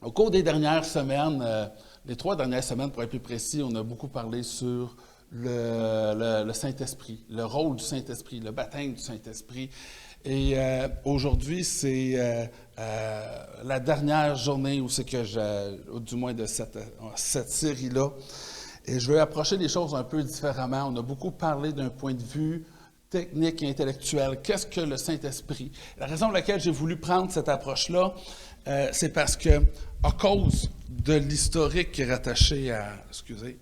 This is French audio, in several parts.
Au cours des dernières semaines, les 3 dernières semaines pour être plus précis, on a beaucoup parlé sur le Saint-Esprit, le rôle du Saint-Esprit, le baptême du Saint-Esprit. Et aujourd'hui, c'est la dernière journée où c'est que du moins de cette série-là. Et je veux approcher les choses un peu différemment. On a beaucoup parlé d'un point de vue technique et intellectuel. Qu'est-ce que le Saint-Esprit? La raison pour laquelle j'ai voulu prendre cette approche-là, c'est parce que, à cause de l'historique qui est rattaché à... Excusez.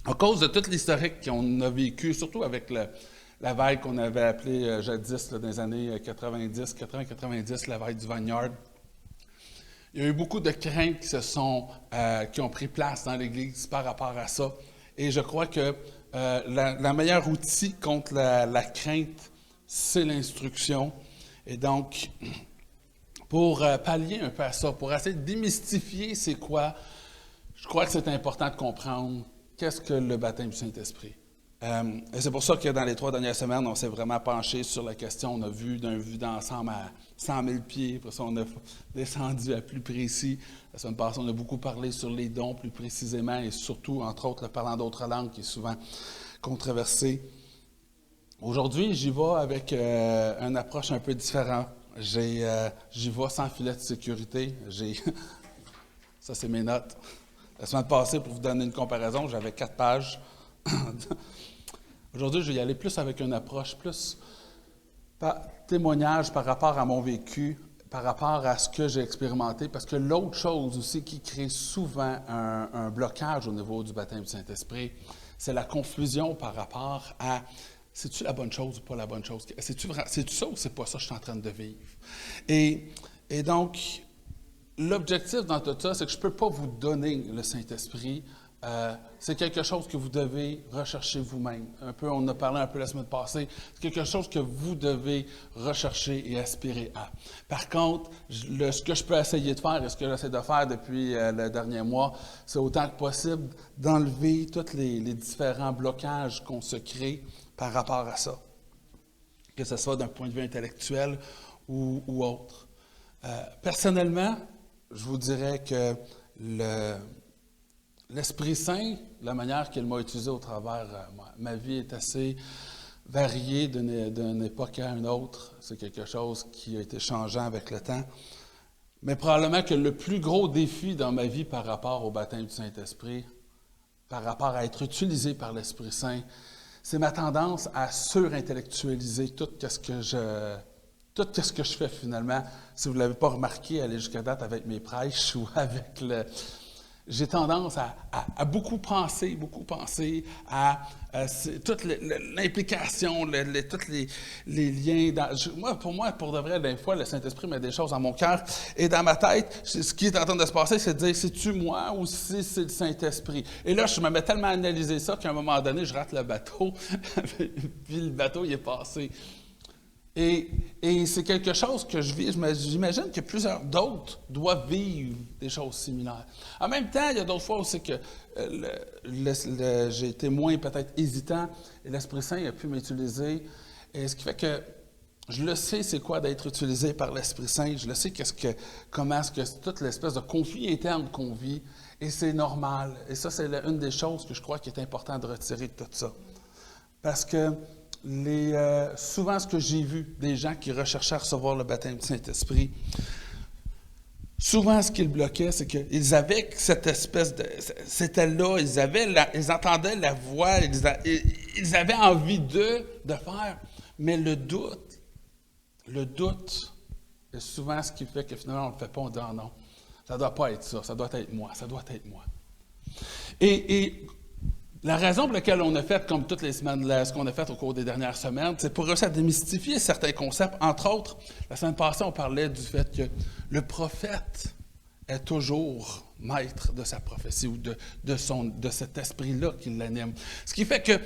À cause de tout l'historique qu'on a vécu, surtout avec la vague qu'on avait appelée jadis, là, dans les années 80-90, la vague du Vineyard, il y a eu beaucoup de craintes qui ont pris place dans l'Église par rapport à ça. Et je crois que la meilleure outil contre la crainte, c'est l'instruction. Et donc, pour pallier un peu à ça, pour essayer de démystifier c'est quoi, je crois que c'est important de comprendre qu'est-ce que le baptême du Saint-Esprit. Et c'est pour ça que dans les 3 dernières semaines, on s'est vraiment penché sur la question. On a vu d'un vue d'ensemble à 100 000 pieds. Pour ça, on a descendu à plus précis. La semaine passée, on a beaucoup parlé sur les dons plus précisément et surtout, entre autres, le parlant d'autres langues qui est souvent controversé. Aujourd'hui, j'y vais avec une approche un peu différente. J'y vais sans filet de sécurité. Ça, c'est mes notes. La semaine passée, pour vous donner une comparaison, j'avais 4 pages. Aujourd'hui, je vais y aller plus avec une approche, plus témoignage par rapport à mon vécu, par rapport à ce que j'ai expérimenté, parce que l'autre chose aussi qui crée souvent un blocage au niveau du baptême du Saint-Esprit, c'est la confusion par rapport à c'est-tu la bonne chose ou pas la bonne chose? C'est-tu ça ou c'est pas ça que je suis en train de vivre? Et donc, l'objectif dans tout ça, c'est que je ne peux pas vous donner le Saint-Esprit. C'est quelque chose que vous devez rechercher vous-même. Un peu, on en a parlé un peu la semaine passée. C'est quelque chose que vous devez rechercher et aspirer à. Par contre, ce que je peux essayer de faire et ce que j'essaie de faire depuis le dernier mois, c'est autant que possible d'enlever tous les différents blocages qu'on se crée par rapport à ça. Que ce soit d'un point de vue intellectuel ou autre. Personnellement, je vous dirais que l'Esprit Saint, la manière qu'il m'a utilisé au travers, ma vie est assez variée d'une époque à une autre. C'est quelque chose qui a été changeant avec le temps. Mais probablement que le plus gros défi dans ma vie par rapport au baptême du Saint-Esprit, par rapport à être utilisé par l'Esprit Saint, c'est ma tendance à surintellectualiser tout ce que je fais finalement. Si vous ne l'avez pas remarqué, aller jusqu'à date avec mes prêches ou avec j'ai tendance à beaucoup penser à toute l'implication, tous les liens. Pour moi, pour de vrai, des fois, le Saint-Esprit met des choses dans mon cœur et dans ma tête. Ce qui est en train de se passer, c'est de dire, c'est-tu moi ou si c'est le Saint-Esprit? Et là, je me mets tellement à analyser ça qu'à un moment donné, je rate le bateau, puis le bateau, il est passé. Et c'est quelque chose que je vis. J'imagine que plusieurs d'autres doivent vivre des choses similaires. En même temps, il y a d'autres fois aussi que j'ai été moins peut-être hésitant et l'Esprit Saint a pu m'utiliser. Et ce qui fait que je le sais c'est quoi d'être utilisé par l'Esprit Saint. Je le sais comment est-ce que toute l'espèce de conflit interne qu'on vit. Et c'est normal. Et ça, c'est une des choses que je crois qu'il est important de retirer de tout ça. Parce que souvent, ce que j'ai vu des gens qui recherchaient à recevoir le baptême du Saint-Esprit, souvent, ce qui le bloquait, c'est qu'ils avaient cette espèce de... C'était là, ils entendaient la voix, ils avaient envie de faire, mais le doute est souvent ce qui fait que finalement, on ne le fait pas, on dit « Ah non, ça ne doit pas être ça doit être moi, ça doit être moi. » Et la raison pour laquelle on a fait, comme toutes les semaines, ce qu'on a fait au cours des dernières semaines, c'est pour réussir à démystifier certains concepts. Entre autres, la semaine passée, on parlait du fait que le prophète est toujours maître de sa prophétie ou de cet esprit-là qui l'anime. Ce qui fait que,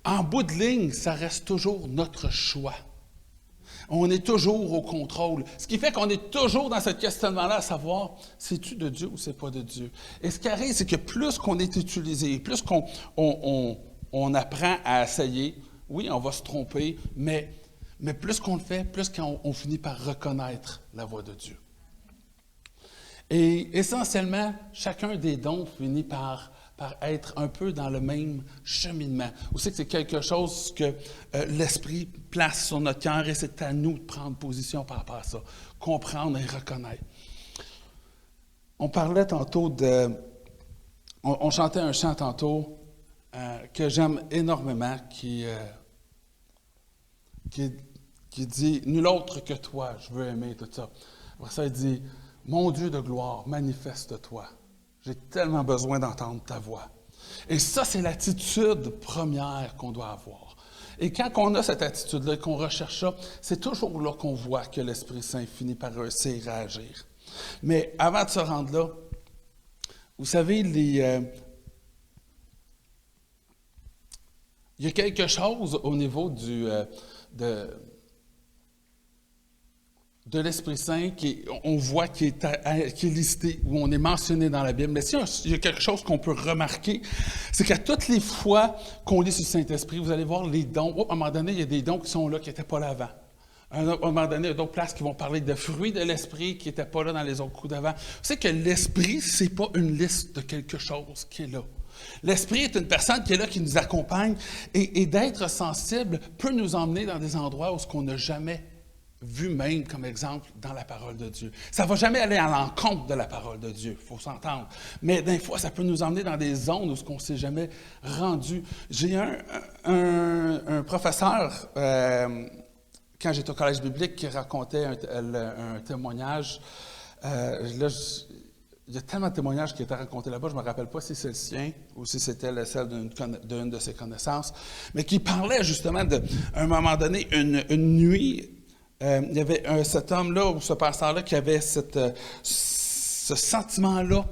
en bout de ligne, ça reste toujours notre choix. On est toujours au contrôle. Ce qui fait qu'on est toujours dans ce questionnement-là à savoir, c'est-tu de Dieu ou c'est pas de Dieu? Et ce qui arrive, c'est que plus qu'on est utilisé, plus qu'on apprend à essayer, oui, on va se tromper, mais Mais plus qu'on le fait, plus qu'on finit par reconnaître la voix de Dieu. Et essentiellement, chacun des dons finit par être un peu dans le même cheminement. Vous savez que c'est quelque chose que l'Esprit place sur notre cœur et c'est à nous de prendre position par rapport à ça, comprendre et reconnaître. On parlait tantôt on chantait un chant tantôt que j'aime énormément qui dit « Nul autre que toi, je veux aimer », tout ça. Après ça, il dit « Mon Dieu de gloire, manifeste-toi. J'ai tellement besoin d'entendre ta voix. » Et ça, c'est l'attitude première qu'on doit avoir. Et quand on a cette attitude-là, qu'on recherche ça, c'est toujours là qu'on voit que l'Esprit Saint finit par réussir à agir. Mais avant de se rendre là, vous savez, il y a quelque chose au niveau de l'Esprit Saint on voit qui est listé, où on est mentionné dans la Bible. Mais il y a quelque chose qu'on peut remarquer, c'est qu'à toutes les fois qu'on lit sur le Saint-Esprit, vous allez voir les dons. À un moment donné, il y a des dons qui sont là, qui n'étaient pas là avant. À un moment donné, il y a d'autres places qui vont parler de fruits de l'Esprit qui n'étaient pas là dans les autres coups d'avant. Vous savez que l'Esprit, ce n'est pas une liste de quelque chose qui est là. L'Esprit est une personne qui est là, qui nous accompagne, et d'être sensible peut nous emmener dans des endroits où ce qu'on n'a jamais vu même comme exemple dans la parole de Dieu. Ça ne va jamais aller à l'encontre de la parole de Dieu, il faut s'entendre. Mais des fois, ça peut nous emmener dans des zones où on ne s'est jamais rendu. J'ai un professeur, quand j'étais au collège biblique, qui racontait un témoignage. Là, il y a tellement de témoignages qui étaient racontés là-bas, je ne me rappelle pas si c'est le sien ou si c'était celle d'une de ses connaissances, mais qui parlait justement à un moment donné, une nuit. Il y avait cet homme-là ou ce pasteur-là qui avait ce sentiment-là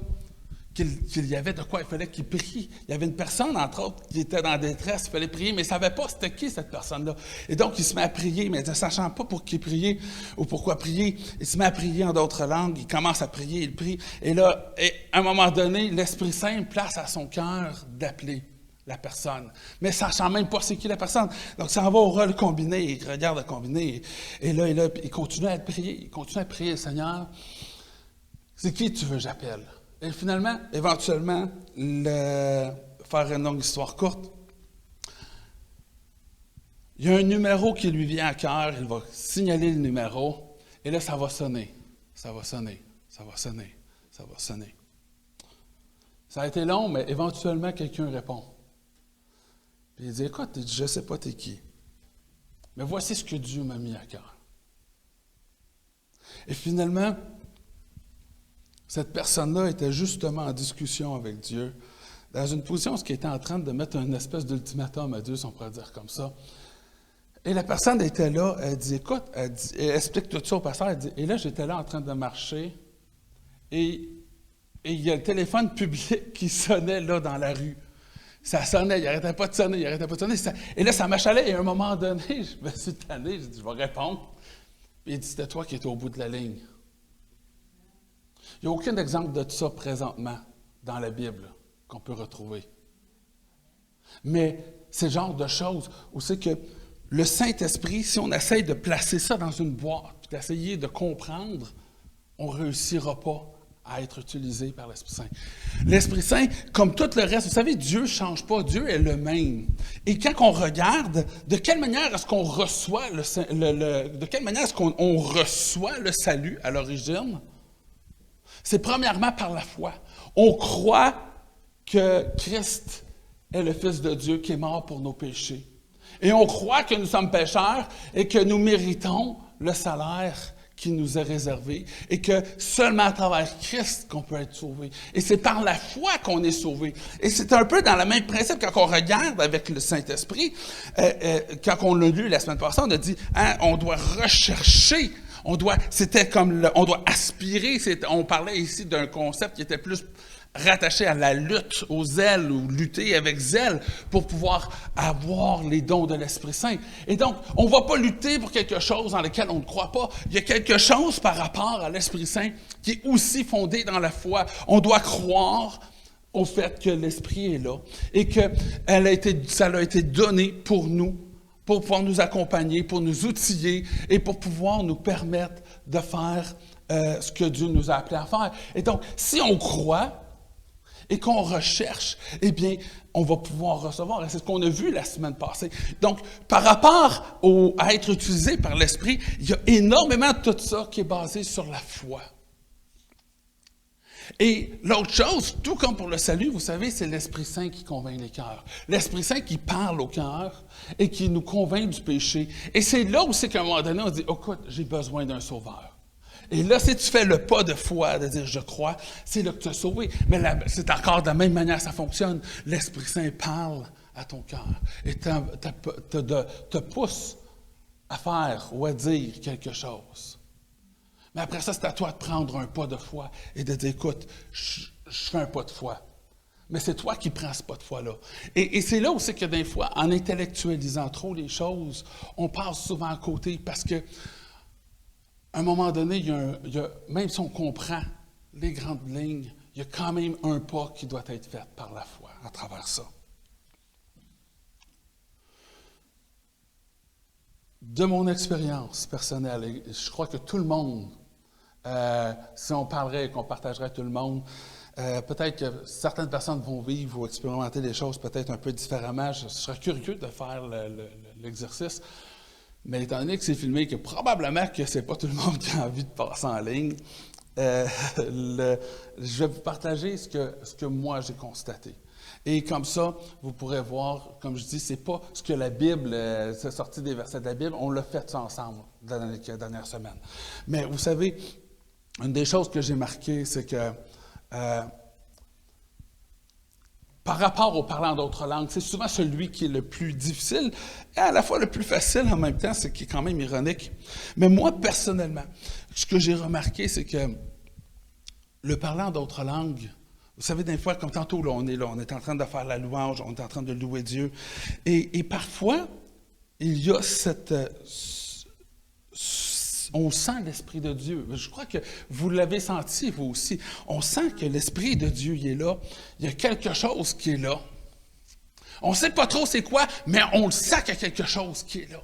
qu'il y avait de quoi il fallait qu'il prie. Il y avait une personne, entre autres, qui était dans la détresse, il fallait prier, mais il ne savait pas c'était qui cette personne-là. Et donc, il se met à prier, mais ne sachant pas pour qui prier ou pourquoi prier, il se met à prier en d'autres langues, il commence à prier, il prie. Et là, à un moment donné, l'Esprit Saint place à son cœur d'appeler la personne, mais sachant même pas c'est qui la personne. Donc, ça en va au rôle combiné, il regarde le combiné, et là, il continue à prier, le Seigneur, c'est qui tu veux j'appelle? Et finalement, éventuellement, faire une longue histoire courte, il y a un numéro qui lui vient à cœur, il va signaler le numéro, et là, ça va sonner, ça va sonner, ça va sonner, ça va sonner. Ça a été long, mais éventuellement, quelqu'un répond. Puis il dit, écoute, je ne sais pas t'es qui, mais voici ce que Dieu m'a mis à cœur. Et finalement, cette personne-là était justement en discussion avec Dieu, dans une position où il était en train de mettre une espèce d'ultimatum à Dieu, si on pourrait dire comme ça. Et la personne était là, elle dit, écoute, elle explique tout ça au pasteur, elle dit, et là, j'étais là en train de marcher, et il y a le téléphone public qui sonnait là dans la rue. Ça sonnait, il n'arrêtait pas de sonner, il n'arrêtait pas de sonner. Et là, ça m'achalait, et à un moment donné, je me suis tanné, j'ai dit, je vais répondre. Puis il dit, c'était toi qui étais au bout de la ligne. Il n'y a aucun exemple de ça présentement dans la Bible qu'on peut retrouver. Mais c'est le genre de choses où c'est que le Saint-Esprit, si on essaye de placer ça dans une boîte, puis d'essayer de comprendre, on ne réussira pas à être utilisé par l'Esprit Saint. L'Esprit Saint, comme tout le reste, vous savez, Dieu ne change pas, Dieu est le même. Et quand on regarde, de quelle manière est-ce qu'on reçoit de quelle manière est-ce qu'on reçoit le salut à l'origine? C'est premièrement par la foi. On croit que Christ est le Fils de Dieu qui est mort pour nos péchés. Et on croit que nous sommes pécheurs et que nous méritons le salaire qui nous est réservé et que seulement à travers Christ qu'on peut être sauvé. Et c'est par la foi qu'on est sauvé. Et c'est un peu dans le même principe quand on regarde avec le Saint-Esprit, quand on l'a lu la semaine passée, on a dit, on doit rechercher, on doit aspirer, on parlait ici d'un concept qui était plus rattaché à la lutte, au zèle, ou lutter avec zèle pour pouvoir avoir les dons de l'Esprit Saint. Et donc, on ne va pas lutter pour quelque chose dans lequel on ne croit pas. Il y a quelque chose par rapport à l'Esprit Saint qui est aussi fondé dans la foi. On doit croire au fait que l'Esprit est là et que ça a été donné pour nous pour pouvoir nous accompagner, pour nous outiller et pour pouvoir nous permettre de faire ce que Dieu nous a appelé à faire. Et donc, si on croit et qu'on recherche, eh bien, on va pouvoir recevoir. Et c'est ce qu'on a vu la semaine passée. Donc, par rapport à être utilisé par l'Esprit, il y a énormément de tout ça qui est basé sur la foi. Et l'autre chose, tout comme pour le salut, vous savez, c'est l'Esprit Saint qui convainc les cœurs. L'Esprit Saint qui parle au cœur et qui nous convainc du péché. Et c'est là où c'est qu'à un moment donné, on dit, oh, écoute, j'ai besoin d'un sauveur. Et là, si tu fais le pas de foi, de dire « je crois », c'est là que tu as sauvé. Mais c'est encore de la même manière que ça fonctionne. L'Esprit Saint parle à ton cœur et te pousse à faire ou à dire quelque chose. Mais après ça, c'est à toi de prendre un pas de foi et de dire « écoute, je fais un pas de foi ». Mais c'est toi qui prends ce pas de foi-là. Et c'est là aussi que des fois, en intellectualisant trop les choses, on passe souvent à côté parce que à un moment donné, même si on comprend les grandes lignes, il y a quand même un pas qui doit être fait par la foi à travers ça. De mon expérience personnelle, et je crois que tout le monde, si on parlerait et qu'on partagerait tout le monde, peut-être que certaines personnes vont vivre ou expérimenter des choses peut-être un peu différemment. Je serais curieux de faire l'exercice. Mais étant donné que c'est filmé, que probablement que c'est pas tout le monde qui a envie de passer en ligne, je vais vous partager ce que moi j'ai constaté. Et comme ça, vous pourrez voir, comme je dis, c'est pas ce que la Bible, c'est sorti des versets de la Bible, on l'a fait ça ensemble dans les dernières semaines. Mais vous savez, une des choses que j'ai marquées, c'est que par rapport au parlant d'autres langues, c'est souvent celui qui est le plus difficile et à la fois le plus facile en même temps, ce qui est quand même ironique. Mais moi, personnellement, ce que j'ai remarqué, c'est que le parlant d'autres langues, vous savez, des fois, comme tantôt, là, on est en train de faire la louange, on est en train de louer Dieu. Et parfois, il y a on sent l'Esprit de Dieu. Je crois que vous l'avez senti, vous aussi. On sent que l'Esprit de Dieu il est là. Il y a quelque chose qui est là. On ne sait pas trop c'est quoi, mais on le sent qu'il y a quelque chose qui est là.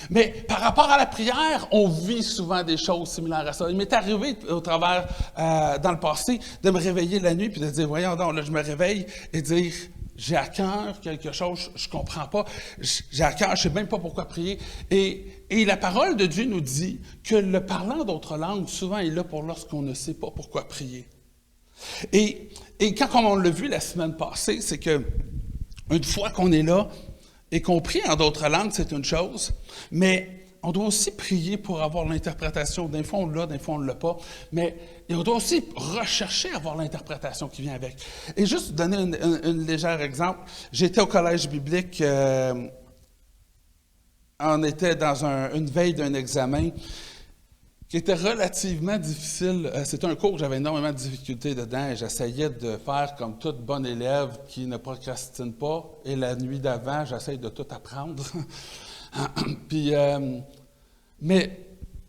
Mais par rapport à la prière, on vit souvent des choses similaires à ça. Il m'est arrivé au travers, dans le passé, de me réveiller la nuit puis de dire, voyons donc, là, je me réveille et dire, j'ai à cœur quelque chose, je ne comprends pas, j'ai à cœur, je ne sais même pas pourquoi prier. Et la parole de Dieu nous dit que le parlant d'autres langues, souvent, est là pour lorsqu'on ne sait pas pourquoi prier. Et quand on l'a vu la semaine passée, c'est que une fois qu'on est là et qu'on prie en d'autres langues, c'est une chose, mais on doit aussi prier pour avoir l'interprétation. Des fois, on l'a, des fois, on ne l'a pas. Mais on doit aussi rechercher à avoir l'interprétation qui vient avec. Et juste donner un léger exemple. J'étais au collège biblique, on était dans une veille d'un examen qui était relativement difficile. C'était un cours où j'avais énormément de difficultés dedans et j'essayais de faire comme toute bonne élève qui ne procrastine pas. Et la nuit d'avant, j'essaye de tout apprendre. Puis, mais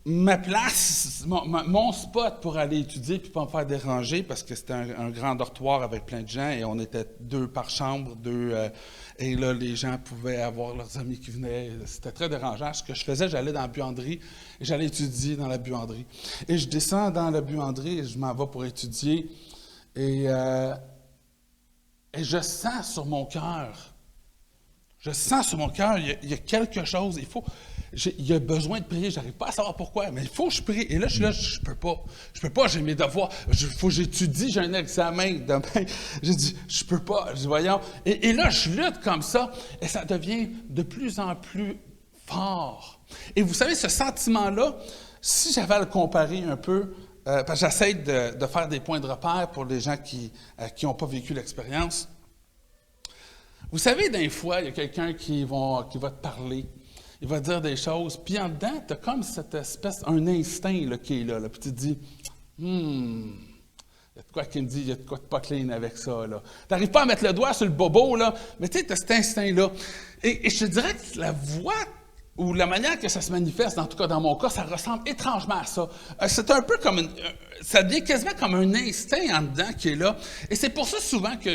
ma place, mon spot pour aller étudier puis pas me faire déranger, parce que c'était un grand dortoir avec plein de gens et on était 2 par chambre, et là, les gens pouvaient avoir leurs amis qui venaient. C'était très dérangeant. Ce que je faisais, j'allais dans la buanderie et j'allais étudier dans la buanderie. Et je descends dans la buanderie et je m'en vais pour étudier. Et je sens sur mon cœur, il y a quelque chose, il y a besoin de prier, je n'arrive pas à savoir pourquoi, mais il faut que je prie. Et là, je suis là, je peux pas, j'ai mes devoirs, il faut que j'étudie, j'ai un examen demain. J'ai dit, je peux pas, voyons. Et là, je lutte comme ça, et ça devient de plus en plus fort. Et vous savez, ce sentiment-là, si j'avais à le comparer un peu, parce que j'essaie de faire des points de repère pour les gens qui n'ont pas vécu l'expérience. Vous savez, des fois, il y a quelqu'un qui va te parler, il va te dire des choses, puis en dedans, tu as comme cette espèce, un instinct là, qui est là, puis tu te dis, il y a de quoi qui me dit, il y a de quoi de pas clean avec ça, là. Tu n'arrives pas à mettre le doigt sur le bobo, là, mais tu sais, tu as cet instinct-là. Et je te dirais que la voix, ou la manière que ça se manifeste, en tout cas dans mon cas, ça ressemble étrangement à ça. C'est un peu comme ça devient quasiment comme un instinct en dedans qui est là. Et c'est pour ça souvent que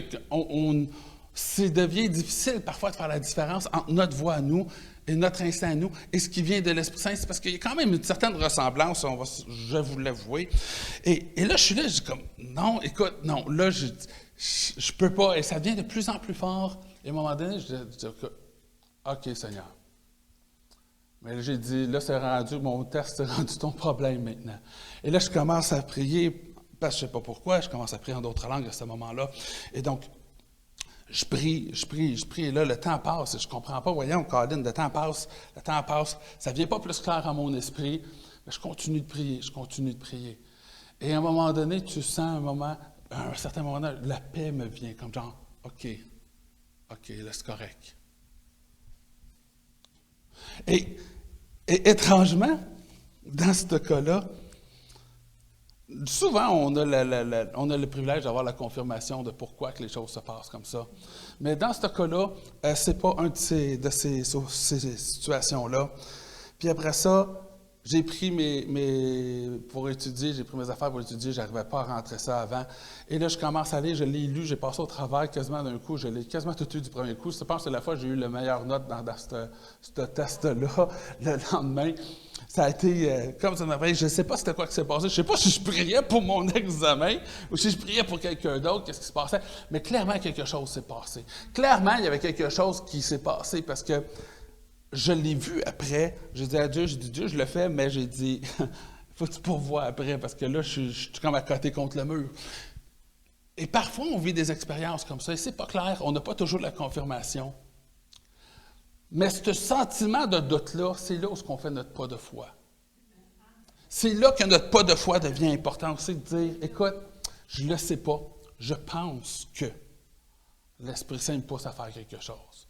ça devient difficile parfois de faire la différence entre notre voix à nous et notre instinct à nous, et ce qui vient de l'Esprit Saint, c'est parce qu'il y a quand même une certaine ressemblance, je vais vous l'avouer. Et là, je suis là, je dis comme, non, écoute, non, là, je peux pas, et ça devient de plus en plus fort. Et à un moment donné, je dis, OK, Seigneur. Mais là, j'ai dit, là, c'est rendu, mon test, c'est rendu ton problème maintenant. Et là, je commence à prier, parce que je ne sais pas pourquoi, je commence à prier en d'autres langues à ce moment-là. Et donc, je prie, et là, le temps passe, et je ne comprends pas, voyons, Colin, le temps passe, ça ne vient pas plus clair à mon esprit, mais je continue de prier. Et à un moment donné, tu sens à un certain moment, la paix me vient, comme genre, OK, là, c'est correct. Et étrangement, dans ce cas-là, souvent, on a le privilège d'avoir la confirmation de pourquoi que les choses se passent comme ça. Mais dans ce cas-là, ce n'est pas un de ces situations-là. Puis après ça, j'ai pris pour étudier, j'ai pris mes affaires pour étudier, je n'arrivais pas à rentrer ça avant. Et là, je commence à lire, je l'ai lu, j'ai passé au travers quasiment d'un coup, je l'ai quasiment tout eu du premier coup. Je pense que c'est la fois que j'ai eu la meilleure note dans ce test-là, le lendemain. Ça a été comme ça m'appelle. Je ne sais pas c'était quoi qui s'est passé. Je ne sais pas si je priais pour mon examen ou si je priais pour quelqu'un d'autre, qu'est-ce qui se passait. Mais clairement, quelque chose s'est passé. Clairement, il y avait quelque chose qui s'est passé parce que je l'ai vu après. J'ai dit à Dieu, Dieu, je le fais, mais j'ai dit, il faut que tu pourvoies après parce que là, je suis comme à côté contre le mur. Et parfois, on vit des expériences comme ça et c'est pas clair. On n'a pas toujours la confirmation. Mais ce sentiment de doute-là, c'est là où on fait notre pas de foi. C'est là que notre pas de foi devient important. C'est de dire, écoute, je ne le sais pas, je pense que l'Esprit Saint me pousse à faire quelque chose.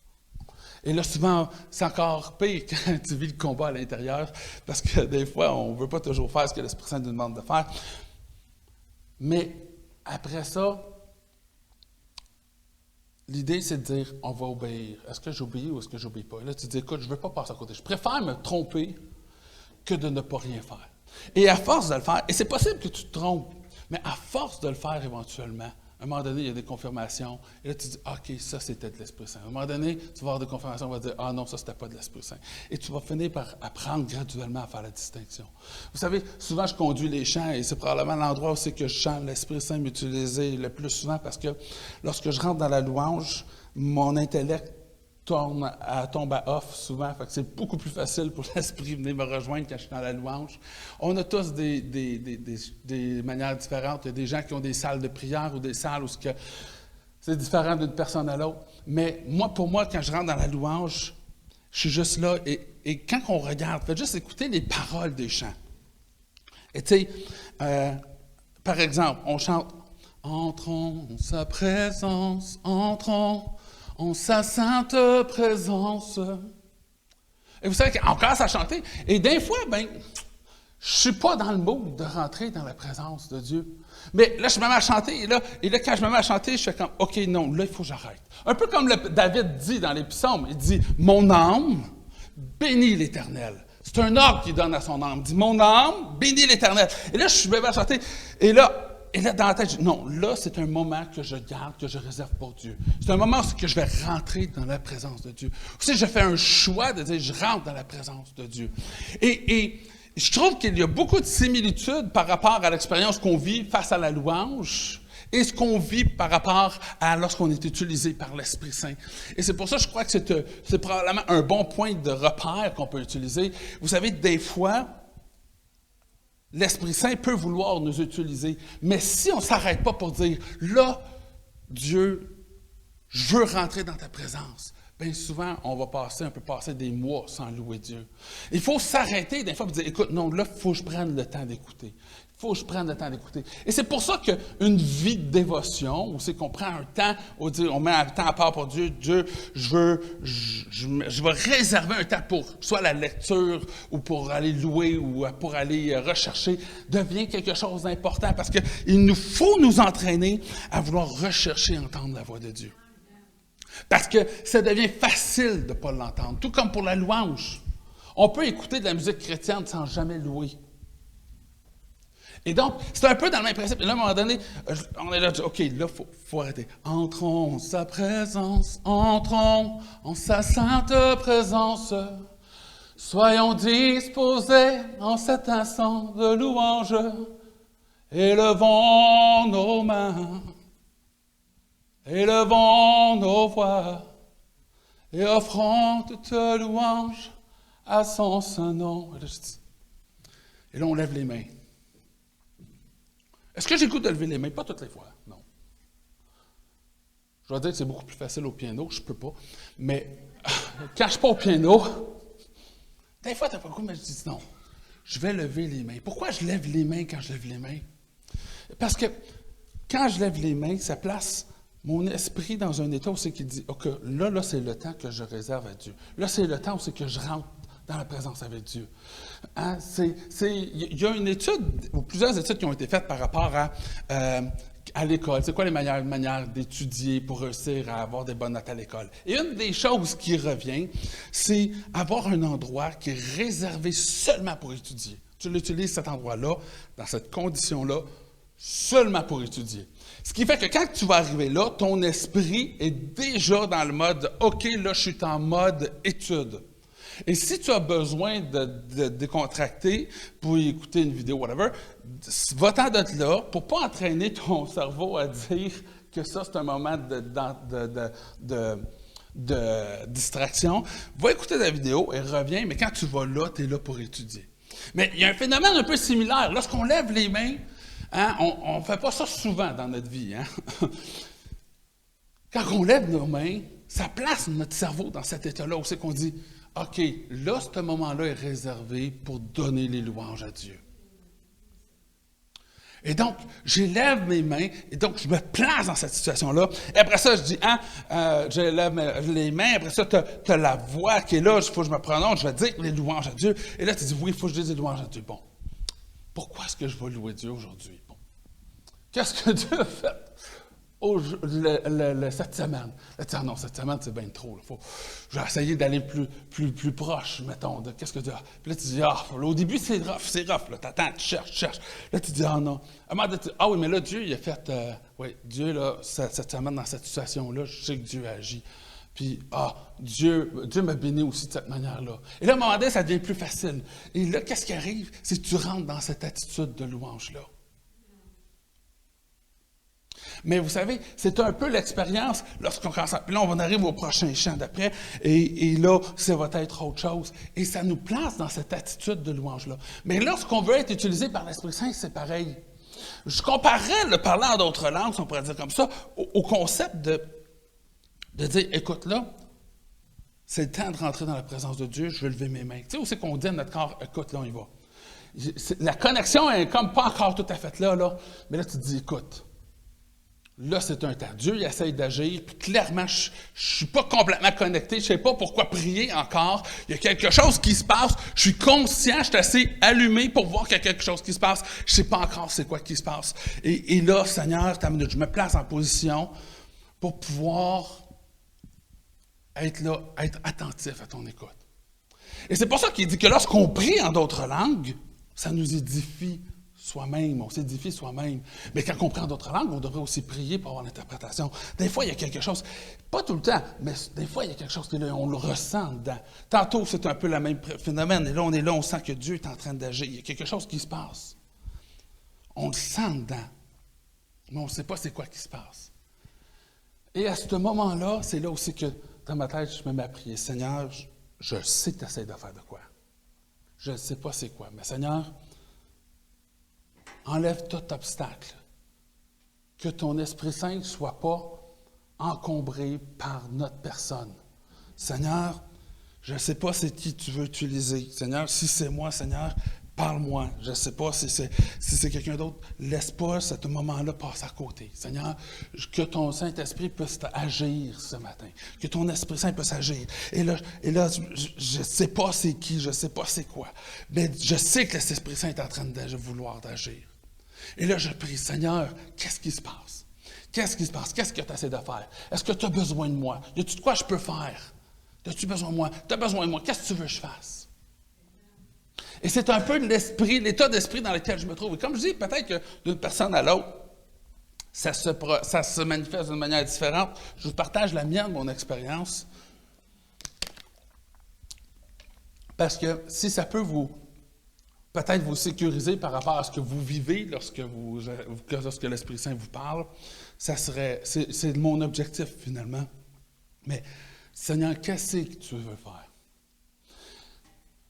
Et là, souvent, c'est encore pire quand tu vis le combat à l'intérieur, parce que des fois, on ne veut pas toujours faire ce que l'Esprit Saint nous demande de faire. Mais après ça, l'idée, c'est de dire, on va obéir. Est-ce que j'obéis ou est-ce que j'obéis pas? Et là, tu dis, écoute, je ne veux pas passer à côté. Je préfère me tromper que de ne pas rien faire. Et à force de le faire, et c'est possible que tu te trompes, mais à force de le faire éventuellement, à un moment donné, il y a des confirmations, et là, tu dis, OK, ça, c'était de l'Esprit Saint. À un moment donné, tu vas avoir des confirmations, on va dire, ah non, ça, c'était pas de l'Esprit Saint. Et tu vas finir par apprendre graduellement à faire la distinction. Vous savez, souvent, je conduis les chants, et c'est probablement l'endroit où c'est que je chante l'Esprit Saint m'utiliser le plus souvent, parce que lorsque je rentre dans la louange, mon intellect tombe à off souvent, fait que c'est beaucoup plus facile pour l'Esprit de venir me rejoindre quand je suis dans la louange. On a tous des manières différentes. Il y a des gens qui ont des salles de prière ou des salles où c'est différent d'une personne à l'autre. Mais pour moi, quand je rentre dans la louange, je suis juste là et quand on regarde, faites juste écouter les paroles des chants. Et tu sais, par exemple, on chante « Entrons en sa présence, entrons en sa sainte présence. » Et vous savez qu'on commence à chanter. Et des fois, je ne suis pas dans le mood de rentrer dans la présence de Dieu. Mais là, je me mets à chanter. Et là, quand je me mets à chanter, je fais comme, OK, non, là, il faut que j'arrête. Un peu comme David dit dans les psaumes. Il dit, « Mon âme bénit l'Éternel. » C'est un ordre qu'il donne à son âme. Il dit, « Mon âme bénit l'Éternel. » Et là, je me mets à chanter. Et là, dans la tête, je dis, non, là, c'est un moment que je garde, que je réserve pour Dieu. C'est un moment où je vais rentrer dans la présence de Dieu. Aussi, je fais un choix de dire, je rentre dans la présence de Dieu. Et je trouve qu'il y a beaucoup de similitudes par rapport à l'expérience qu'on vit face à la louange et ce qu'on vit par rapport à lorsqu'on est utilisé par l'Esprit Saint. Et c'est pour ça que je crois que c'est probablement un bon point de repère qu'on peut utiliser. Vous savez, des fois, l'Esprit Saint peut vouloir nous utiliser, mais si on ne s'arrête pas pour dire, là, Dieu, je veux rentrer dans ta présence, bien souvent, on peut passer des mois sans louer Dieu. Il faut s'arrêter des fois et dire, écoute, non, là, il faut que je prenne le temps d'écouter. Et c'est pour ça qu'une vie de dévotion, où c'est qu'on prend un temps, on met un temps à part pour Dieu, je vais réserver un temps pour soit la lecture, ou pour aller louer, ou pour aller rechercher, devient quelque chose d'important, parce qu'il nous faut nous entraîner à vouloir rechercher et entendre la voix de Dieu. Parce que ça devient facile de ne pas l'entendre, tout comme pour la louange. On peut écouter de la musique chrétienne sans jamais louer. Et donc, c'est un peu dans le même principe. Et là, à un moment donné, on est là, OK, là, faut arrêter. Entrons en sa présence, entrons en sa sainte présence. Soyons disposés en cet instant de louange. Élevons nos mains, élevons nos voix, et offrons toute louange à son saint nom. Et là, on lève les mains. Est-ce que j'ai le goût de lever les mains? Pas toutes les fois, non. Je vais dire que c'est beaucoup plus facile au piano, je peux pas. Mais quand je suis pas au piano, des fois, tu n'as pas le goût, mais je dis non. Je vais lever les mains. Pourquoi je lève les mains quand je lève les mains? Parce que quand je lève les mains, ça place mon esprit dans un état où c'est qu'il dit, OK, là, c'est le temps que je réserve à Dieu. Là, c'est le temps où c'est que je rentre dans la présence avec Dieu. Hein? Il y a une étude, ou plusieurs études qui ont été faites par rapport à l'école. C'est quoi les manières d'étudier pour réussir à avoir des bonnes notes à l'école? Et une des choses qui revient, c'est avoir un endroit qui est réservé seulement pour étudier. Tu l'utilises cet endroit-là, dans cette condition-là, seulement pour étudier. Ce qui fait que quand tu vas arriver là, ton esprit est déjà dans le mode « OK, là, je suis en mode étude ». Et si tu as besoin de décontracter pour écouter une vidéo, whatever, va-t'en de là pour ne pas entraîner ton cerveau à dire que ça, c'est un moment de distraction. Va écouter la vidéo et reviens, mais quand tu vas là, tu es là pour étudier. Mais il y a un phénomène un peu similaire. Lorsqu'on lève les mains, hein, on ne fait pas ça souvent dans notre vie. Hein? Quand on lève nos mains, ça place notre cerveau dans cet état-là où c'est qu'on dit « OK, là, ce moment-là est réservé pour donner les louanges à Dieu. » Et donc, j'élève mes mains, et donc je me place dans cette situation-là. Et après ça, je dis, j'élève les mains, après ça, tu as la voix qui est là, il faut que je me prononce, je vais dire les louanges à Dieu. Et là, tu dis, oui, il faut que je dise les louanges à Dieu. Bon, pourquoi est-ce que je vais louer Dieu aujourd'hui? Bon, qu'est-ce que Dieu a fait cette semaine? Là, tu dis, non, cette semaine, c'est bien trop. Je vais essayer d'aller plus proche, mettons, de qu'est-ce que Dieu a. Puis là, tu dis, là, au début, c'est rough. Là, tu attends, tu cherches. Là, tu dis, non. Oui, mais là, Dieu, il a fait, Dieu, là, cette semaine, dans cette situation-là, je sais que Dieu a agi. Puis, Dieu m'a béni aussi de cette manière-là. Et là, à un moment donné, ça devient plus facile. Et là, qu'est-ce qui arrive? C'est que tu rentres dans cette attitude de louange-là. Mais vous savez, c'est un peu l'expérience lorsqu'on commence. Puis là, on va arriver au prochain chant d'après, et là, ça va être autre chose. Et ça nous place dans cette attitude de louange-là. Mais lorsqu'on veut être utilisé par l'Esprit Saint, c'est pareil. Je comparerais le parler en d'autres langues, si on pourrait dire comme ça, au concept de dire, écoute là, c'est le temps de rentrer dans la présence de Dieu, je vais lever mes mains. Tu sais où c'est qu'on dit à notre corps, écoute là, on y va. La connexion est comme pas encore tout à fait là, mais là, tu te dis, écoute. Là, c'est un temps. Dieu, il essaye d'agir, puis clairement, je ne suis pas complètement connecté, je ne sais pas pourquoi prier encore. Il y a quelque chose qui se passe, je suis conscient, je suis assez allumé pour voir qu'il y a quelque chose qui se passe. Je ne sais pas encore c'est quoi qui se passe. Et là, Seigneur, je me place en position pour pouvoir être là, être attentif à ton écoute. Et c'est pour ça qu'il dit que lorsqu'on prie en d'autres langues, ça nous édifie soi-même, on s'édifie soi-même. Mais quand on prie en d'autres langues, on devrait aussi prier pour avoir l'interprétation. Des fois, il y a quelque chose, pas tout le temps, mais des fois, il y a quelque chose qui est là, on le ressent dedans. Tantôt, c'est un peu le même phénomène. Et là, on sent que Dieu est en train d'agir. Il y a quelque chose qui se passe. On le sent dedans, mais on ne sait pas c'est quoi qui se passe. Et à ce moment-là, c'est là aussi que, dans ma tête, je me mets à prier. Seigneur, je sais que tu essaies de faire de quoi. Je ne sais pas c'est quoi, mais Seigneur, enlève tout obstacle. Que ton Esprit Saint ne soit pas encombré par notre personne. Seigneur, je ne sais pas c'est qui tu veux utiliser. Seigneur, si c'est moi, Seigneur, parle-moi. Je ne sais pas si c'est quelqu'un d'autre. Laisse pas ce moment-là passer à côté. Seigneur, que ton Saint-Esprit puisse agir ce matin. Que ton Esprit Saint puisse agir. Et là je ne sais pas c'est qui, je ne sais pas c'est quoi. Mais je sais que l'Esprit Saint est en train de vouloir d'agir. Et là, je prie, Seigneur, qu'est-ce qui se passe? Qu'est-ce qui se passe? Qu'est-ce que tu essaies de faire? Est-ce que tu as besoin de moi? Y a-tu de quoi je peux faire? As-tu besoin de moi? Tu as besoin de moi? Qu'est-ce que tu veux que je fasse? Et c'est un peu l'état d'esprit dans lequel je me trouve. Et comme je dis, peut-être que d'une personne à l'autre, ça se manifeste d'une manière différente. Je vous partage la mienne, mon expérience. Parce que si ça peut peut-être vous sécuriser par rapport à ce que vous vivez lorsque l'Esprit Saint vous parle, c'est mon objectif finalement. Mais Seigneur, qu'est-ce que tu veux faire?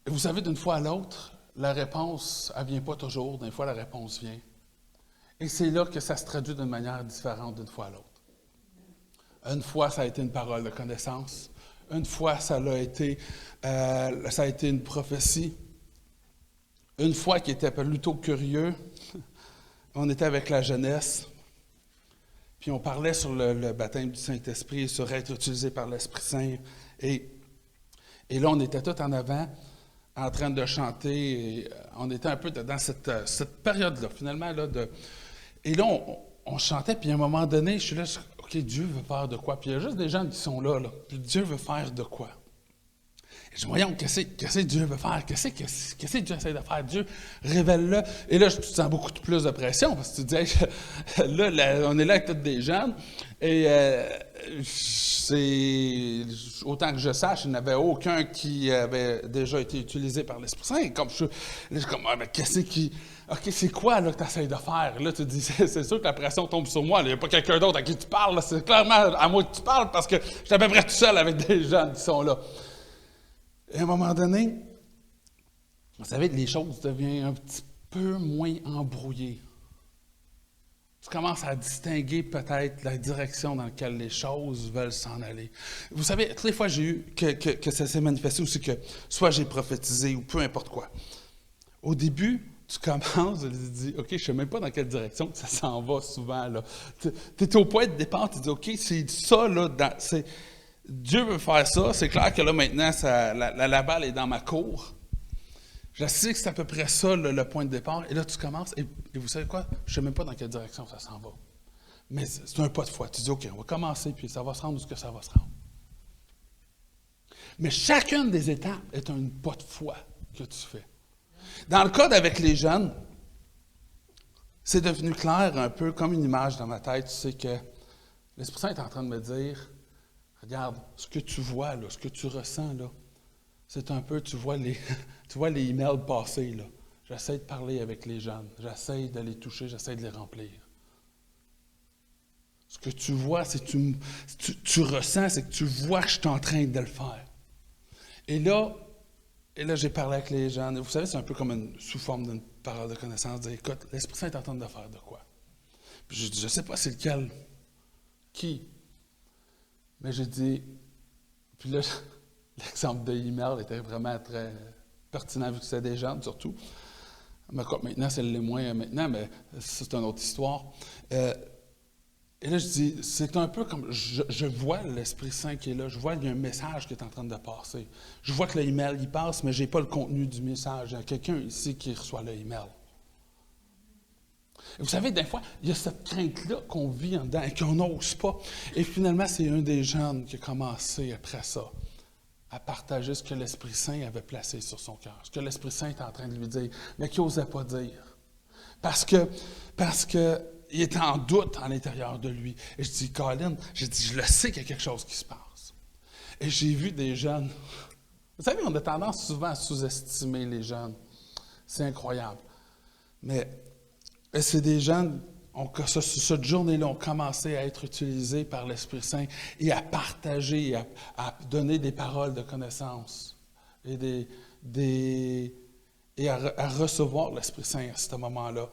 Et vous savez, d'une fois à l'autre, la réponse, elle ne vient pas toujours. Des fois, la réponse vient. Et c'est là que ça se traduit d'une manière différente d'une fois à l'autre. Une fois, ça a été une parole de connaissance. Une fois, ça a été une prophétie. Une fois qui était plutôt curieux, on était avec la jeunesse, puis on parlait sur le baptême du Saint-Esprit, sur être utilisé par l'Esprit Saint. Et là, on était tout en avant, en train de chanter, et on était un peu dans cette période-là, finalement. Et là, on chantait, puis à un moment donné, je suis là, OK, Dieu veut faire de quoi? Puis il y a juste des gens qui sont là, puis Dieu veut faire de quoi? Et je dis, voyons, qu'est-ce que Dieu veut faire? Qu'est-ce que Dieu essaie de faire? Dieu, révèle-le. Et là, tu sens beaucoup plus de pression, parce que tu te dis, là, on est là avec tous des jeunes, et autant que je sache, il n'y en avait aucun qui avait déjà été utilisé par l'Esprit Saint. Comme je suis comme, mais OK, c'est quoi là, que tu essaies de faire? Là, tu te dis, c'est sûr que la pression tombe sur moi. Il n'y a pas quelqu'un d'autre à qui tu parles. Là. C'est clairement à moi que tu parles, parce que je suis à peu près tout seul avec des jeunes qui sont là. Et à un moment donné, vous savez, les choses deviennent un petit peu moins embrouillées. Tu commences à distinguer peut-être la direction dans laquelle les choses veulent s'en aller. Vous savez, toutes les fois j'ai eu que ça s'est manifesté aussi que soit j'ai prophétisé ou peu importe quoi. Au début, tu commences, tu te dis, OK, je ne sais même pas dans quelle direction que ça s'en va souvent. Tu es au point de départ, tu te dis, OK, c'est ça, là, Dieu veut faire ça, c'est clair que là, maintenant, la balle est dans ma cour. Je sais que c'est à peu près ça, le point de départ. Et là, tu commences, et vous savez quoi? Je ne sais même pas dans quelle direction ça s'en va. Mais c'est un pas de foi. Tu dis, OK, on va commencer, puis ça va se rendre où ça va se rendre. Mais chacune des étapes est un pas de foi que tu fais. Dans le cas avec les jeunes, c'est devenu clair un peu comme une image dans ma tête. Tu sais que l'Esprit Saint est en train de me dire, regarde, ce que tu vois, là, ce que tu ressens, là, c'est un peu, tu vois les emails passer, là. J'essaie de parler avec les jeunes, j'essaie de les toucher, j'essaie de les remplir. Ce que tu vois, c'est que tu ressens, c'est que tu vois que je suis en train de le faire. Et là, j'ai parlé avec les jeunes. Et vous savez, c'est un peu comme sous forme d'une parole de connaissance, de dire, écoute, l'Esprit Saint est en train de faire de quoi? Puis je dis, je ne sais pas c'est lequel, qui. Mais j'ai dit, puis là, l'exemple de email était vraiment très pertinent vu que c'était des jeunes surtout. Mais maintenant, c'est le moins maintenant, mais c'est une autre histoire. Et là, je dis, c'est un peu comme, je vois l'Esprit Saint qui est là, je vois qu'il y a un message qui est en train de passer. Je vois que le email, il passe, mais je n'ai pas le contenu du message. Il y a quelqu'un ici qui reçoit le email. Et vous savez, des fois, il y a cette crainte-là qu'on vit en dedans et qu'on n'ose pas. Et finalement, c'est un des jeunes qui a commencé après ça à partager ce que l'Esprit Saint avait placé sur son cœur, ce que l'Esprit Saint était en train de lui dire, mais qu'il n'osait pas dire. Parce que il était en doute à l'intérieur de lui. Et je dis, Colin, je le sais qu'il y a quelque chose qui se passe. Et j'ai vu des jeunes. Vous savez, on a tendance souvent à sous-estimer les jeunes. C'est incroyable. Mais c'est des jeunes, cette journée-là, ont commencé à être utilisés par l'Esprit Saint et à partager, à donner des paroles de connaissance et à recevoir l'Esprit Saint à ce moment-là.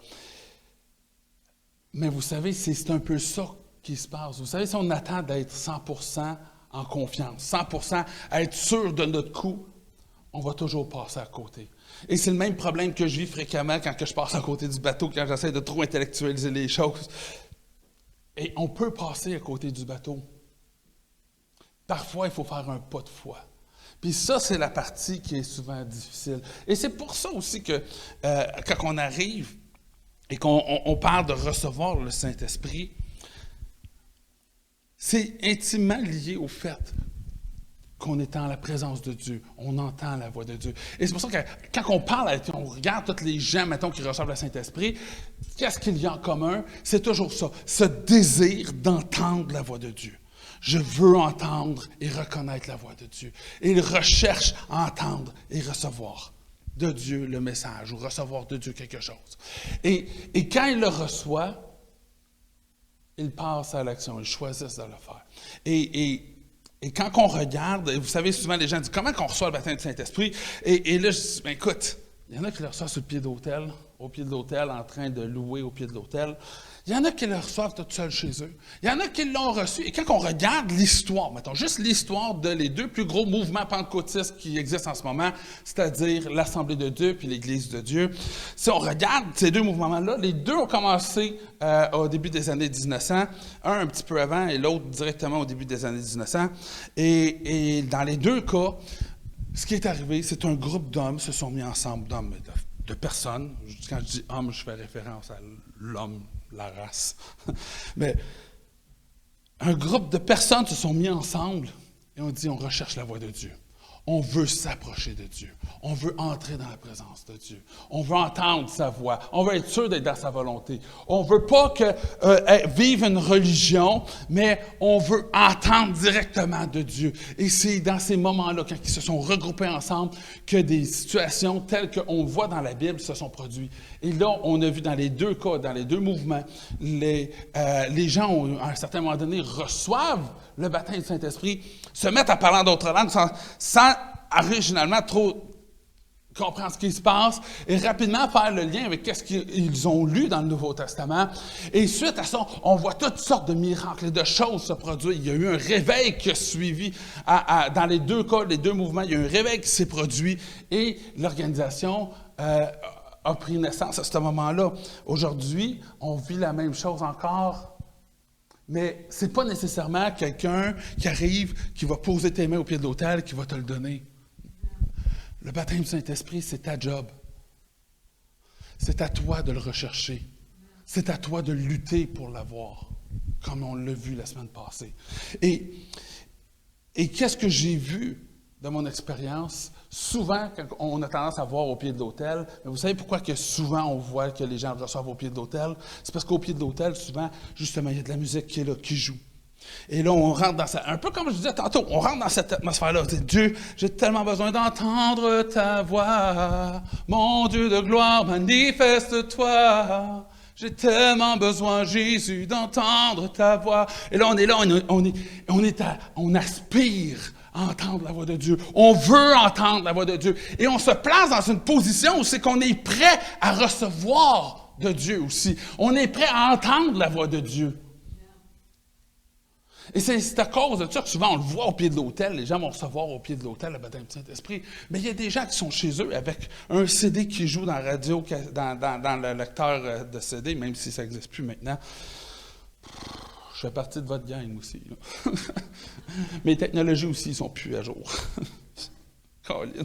Mais vous savez, c'est un peu ça qui se passe. Vous savez, si on attend d'être 100% en confiance, 100% à être sûr de notre coup, on va toujours passer à côté. Et c'est le même problème que je vis fréquemment quand je passe à côté du bateau, quand j'essaie de trop intellectualiser les choses. Et on peut passer à côté du bateau. Parfois, il faut faire un pas de foi. Puis ça, c'est la partie qui est souvent difficile. Et c'est pour ça aussi que quand on arrive et qu'on parle de recevoir le Saint-Esprit, c'est intimement lié au fait qu'on est en la présence de Dieu, on entend la voix de Dieu. Et c'est pour ça que quand on parle, on regarde tous les gens, mettons, qui reçoivent le Saint-Esprit, qu'est-ce qu'il y a en commun? C'est toujours ça, ce désir d'entendre la voix de Dieu. Je veux entendre et reconnaître la voix de Dieu. Et il recherche à entendre et recevoir de Dieu le message ou recevoir de Dieu quelque chose. Et quand il le reçoit, il passe à l'action, il choisit de le faire. Et quand on regarde, vous savez, souvent les gens disent, comment on reçoit le baptême du Saint-Esprit? Et là, je dis, bien écoute, il y en a qui le reçoivent sur le pied d'hôtel, au pied de l'hôtel, en train de louer au pied de l'hôtel. Il y en a qui le reçoivent tout seuls chez eux. Il y en a qui l'ont reçu. Et quand on regarde l'histoire, mettons juste l'histoire de les deux plus gros mouvements pentecôtistes qui existent en ce moment, c'est-à-dire l'Assemblée de Dieu puis l'Église de Dieu, si on regarde ces deux mouvements-là, les deux ont commencé au début des années 1900, un petit peu avant et l'autre directement au début des années 1900. Et dans les deux cas, ce qui est arrivé, c'est un groupe d'hommes se sont mis ensemble, d'hommes, de personnes. Quand je dis homme, je fais référence à l'homme, la race. Mais un groupe de personnes se sont mis ensemble et on dit, on recherche la voix de Dieu. On veut s'approcher de Dieu. On veut entrer dans la présence de Dieu. On veut entendre sa voix. On veut être sûr d'être dans sa volonté. On ne veut pas vivre une religion, mais on veut entendre directement de Dieu. Et c'est dans ces moments-là, quand ils se sont regroupés ensemble, que des situations telles qu'on voit dans la Bible se sont produites. Et là, on a vu dans les deux cas, dans les deux mouvements, les gens, à un certain moment donné, reçoivent le baptême du Saint-Esprit, se mettent à parler en d'autres langues sans originalement trop comprendre ce qui se passe et rapidement faire le lien avec ce qu'ils ont lu dans le Nouveau Testament. Et suite à ça, on voit toutes sortes de miracles et de choses se produire. Il y a eu un réveil qui a suivi dans les deux cas, les deux mouvements. Il y a eu un réveil qui s'est produit et l'organisation a pris naissance à ce moment-là. Aujourd'hui, on vit la même chose encore. Mais ce n'est pas nécessairement quelqu'un qui arrive, qui va poser tes mains au pied de l'autel, qui va te le donner. Le baptême du Saint-Esprit, c'est ta job. C'est à toi de le rechercher. C'est à toi de lutter pour l'avoir, comme on l'a vu la semaine passée. Et qu'est-ce que j'ai vu de mon expérience? Souvent, quand on a tendance à voir au pied de l'autel, mais vous savez pourquoi que souvent on voit que les gens le reçoivent au pied de l'autel? C'est parce qu'au pied de l'autel, souvent, justement, il y a de la musique qui est là, qui joue. Et là, on rentre dans ça. Un peu comme je disais tantôt, on rentre dans cette atmosphère-là. Dieu, j'ai tellement besoin d'entendre ta voix. Mon Dieu de gloire, manifeste-toi. J'ai tellement besoin, Jésus, d'entendre ta voix. Et là, on aspire à entendre la voix de Dieu. On veut entendre la voix de Dieu. Et on se place dans une position où c'est qu'on est prêt à recevoir de Dieu aussi. On est prêt à entendre la voix de Dieu. Et c'est à cause de ça que souvent on le voit au pied de l'autel, les gens vont recevoir au pied de l'autel le baptême du Saint-Esprit. Mais il y a des gens qui sont chez eux avec un CD qui joue dans la radio, dans le lecteur de CD, même si ça n'existe plus maintenant. Je fais partie de votre gang aussi. Mes technologies aussi ne sont plus à jour. Colin.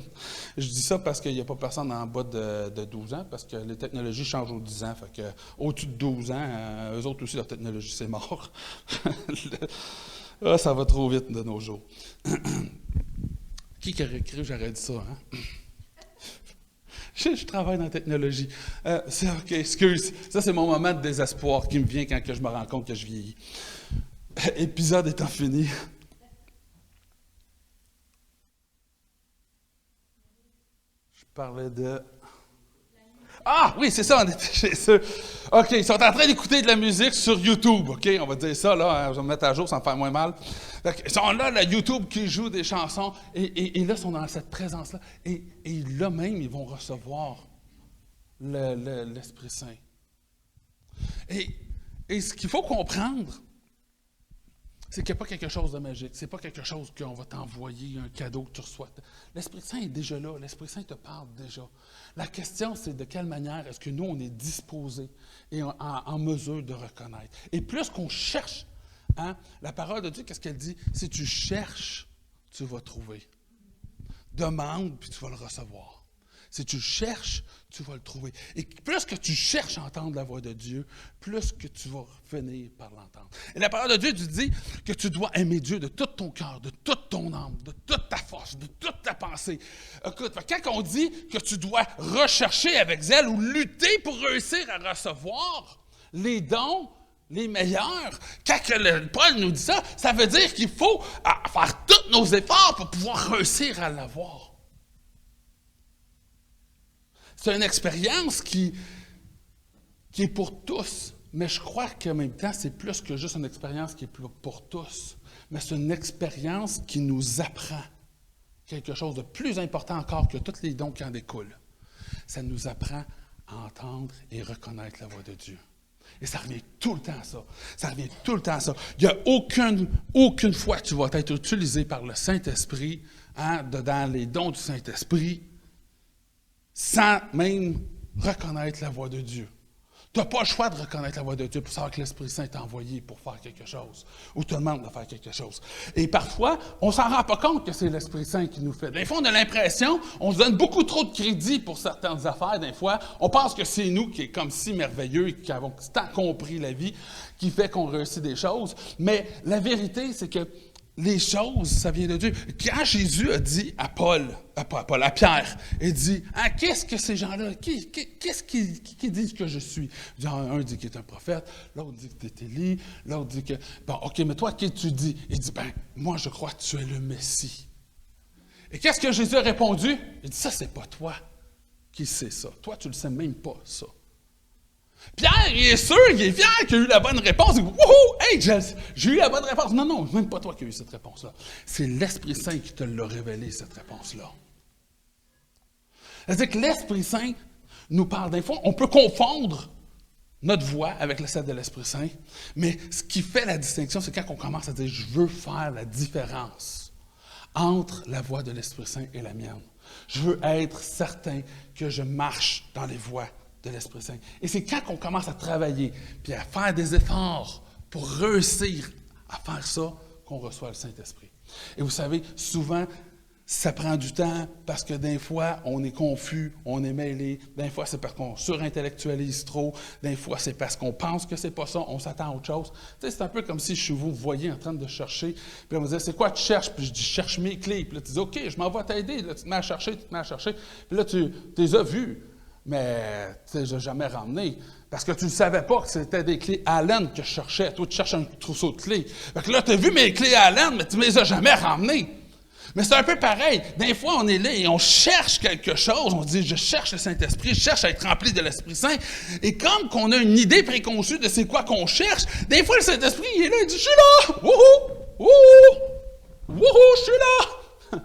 Je dis ça parce qu'il n'y a pas personne en bas de 12 ans, parce que les technologies changent aux 10 ans. Fait que, au-dessus de 12 ans, eux autres aussi, leur technologie, c'est mort. Ça va trop vite de nos jours. Qui aurait cru que j'aurais dit ça, hein? Je travaille dans la technologie. OK, excuse. Ça, c'est mon moment de désespoir qui me vient quand je me rends compte que je vieillis. Épisode étant fini. Je parlais de... Ah, oui, c'est ça, on était chez eux. OK, ils sont en train d'écouter de la musique sur YouTube, OK? On va dire ça, là, je vais me mettre à jour, ça me fait moins mal. Ils sont là, la YouTube qui joue des chansons, et là, ils sont dans cette présence-là. Et là même, ils vont recevoir l'Esprit Saint. Et ce qu'il faut comprendre, c'est qu'il n'y a pas quelque chose de magique. C'est pas quelque chose qu'on va t'envoyer un cadeau que tu reçois. L'Esprit Saint est déjà là. L'Esprit Saint te parle déjà. La question, c'est de quelle manière est-ce que nous, on est disposés et en mesure de reconnaître. Et plus qu'on cherche, hein, la parole de Dieu, qu'est-ce qu'elle dit? Si tu cherches, tu vas trouver. Demande, puis tu vas le recevoir. Si tu le cherches, tu vas le trouver. Et plus que tu cherches à entendre la voix de Dieu, plus que tu vas finir par l'entendre. Et la parole de Dieu te dit que tu dois aimer Dieu de tout ton cœur, de toute ton âme, de toute ta force, de toute ta pensée. Écoute, quand on dit que tu dois rechercher avec zèle ou lutter pour réussir à recevoir les dons, les meilleurs, quand Paul nous dit ça, ça veut dire qu'il faut faire tous nos efforts pour pouvoir réussir à l'avoir. C'est une expérience qui est pour tous, mais je crois qu'en même temps, c'est plus que juste une expérience qui est pour tous, mais c'est une expérience qui nous apprend quelque chose de plus important encore que tous les dons qui en découlent. Ça nous apprend à entendre et reconnaître la voix de Dieu. Et ça revient tout le temps à ça. Ça revient tout le temps à ça. Il n'y a aucune fois que tu vas être utilisé par le Saint-Esprit, dans les dons du Saint-Esprit, sans même reconnaître la voix de Dieu. Tu n'as pas le choix de reconnaître la voix de Dieu pour savoir que l'Esprit Saint t'a envoyé pour faire quelque chose, ou te demande de faire quelque chose. Et parfois, on ne s'en rend pas compte que c'est l'Esprit Saint qui nous fait. Des fois, on a l'impression, on se donne beaucoup trop de crédit pour certaines affaires. Des fois, on pense que c'est nous qui est comme si merveilleux, qui avons tant compris la vie, qui fait qu'on réussit des choses. Mais la vérité, c'est que les choses, ça vient de Dieu. Quand Jésus a dit à Pierre, il dit, qu'est-ce que ces gens-là, qu'est-ce qu'ils disent que je suis? Un dit qu'il est un prophète, l'autre dit que tu es Élie, l'autre dit que, bon, OK, mais toi, qu'est-ce que tu dis? Il dit, moi, je crois que tu es le Messie. Et qu'est-ce que Jésus a répondu? Il dit, ça, c'est pas toi qui sais ça. Toi, tu le sais même pas, ça. Pierre, il est sûr, il est fier qu'il a eu la bonne réponse. Il dit, wouhou, hey, j'ai eu la bonne réponse. Non, même pas toi qui as eu cette réponse-là. C'est l'Esprit Saint qui te l'a révélé, cette réponse-là. C'est-à-dire que l'Esprit Saint nous parle des fois. On peut confondre notre voix avec celle de l'Esprit Saint, mais ce qui fait la distinction, c'est quand on commence à dire, je veux faire la différence entre la voix de l'Esprit Saint et la mienne. Je veux être certain que je marche dans les voies de l'Esprit Saint. Et c'est quand on commence à travailler, puis à faire des efforts pour réussir à faire ça, qu'on reçoit le Saint-Esprit. Et vous savez, souvent, ça prend du temps parce que des fois, on est confus, on est mêlé. Des fois, c'est parce qu'on surintellectualise trop. Des fois, c'est parce qu'on pense que c'est pas ça, on s'attend à autre chose. Tu sais, c'est un peu comme si vous voyez en train de chercher, puis on me disait, c'est quoi tu cherches? Puis je dis, je cherche mes clés. Puis là, tu dis, OK, je m'en vais t'aider. Là, tu te mets à chercher. Puis là, tu les as vues. Mais tu ne les as jamais ramenés. Parce que tu ne savais pas que c'était des clés Allen que je cherchais. Toi, tu cherches un trousseau de clés. Fait que là, tu as vu mes clés Allen, mais tu ne me les as jamais ramenées. Mais c'est un peu pareil. Des fois, on est là et on cherche quelque chose. On se dit, je cherche le Saint-Esprit, je cherche à être rempli de l'Esprit Saint. Et comme qu'on a une idée préconçue de c'est quoi qu'on cherche, des fois, le Saint-Esprit, il est là, il dit, je suis là! Wouhou! Wouhou! Wouhou! Je suis là!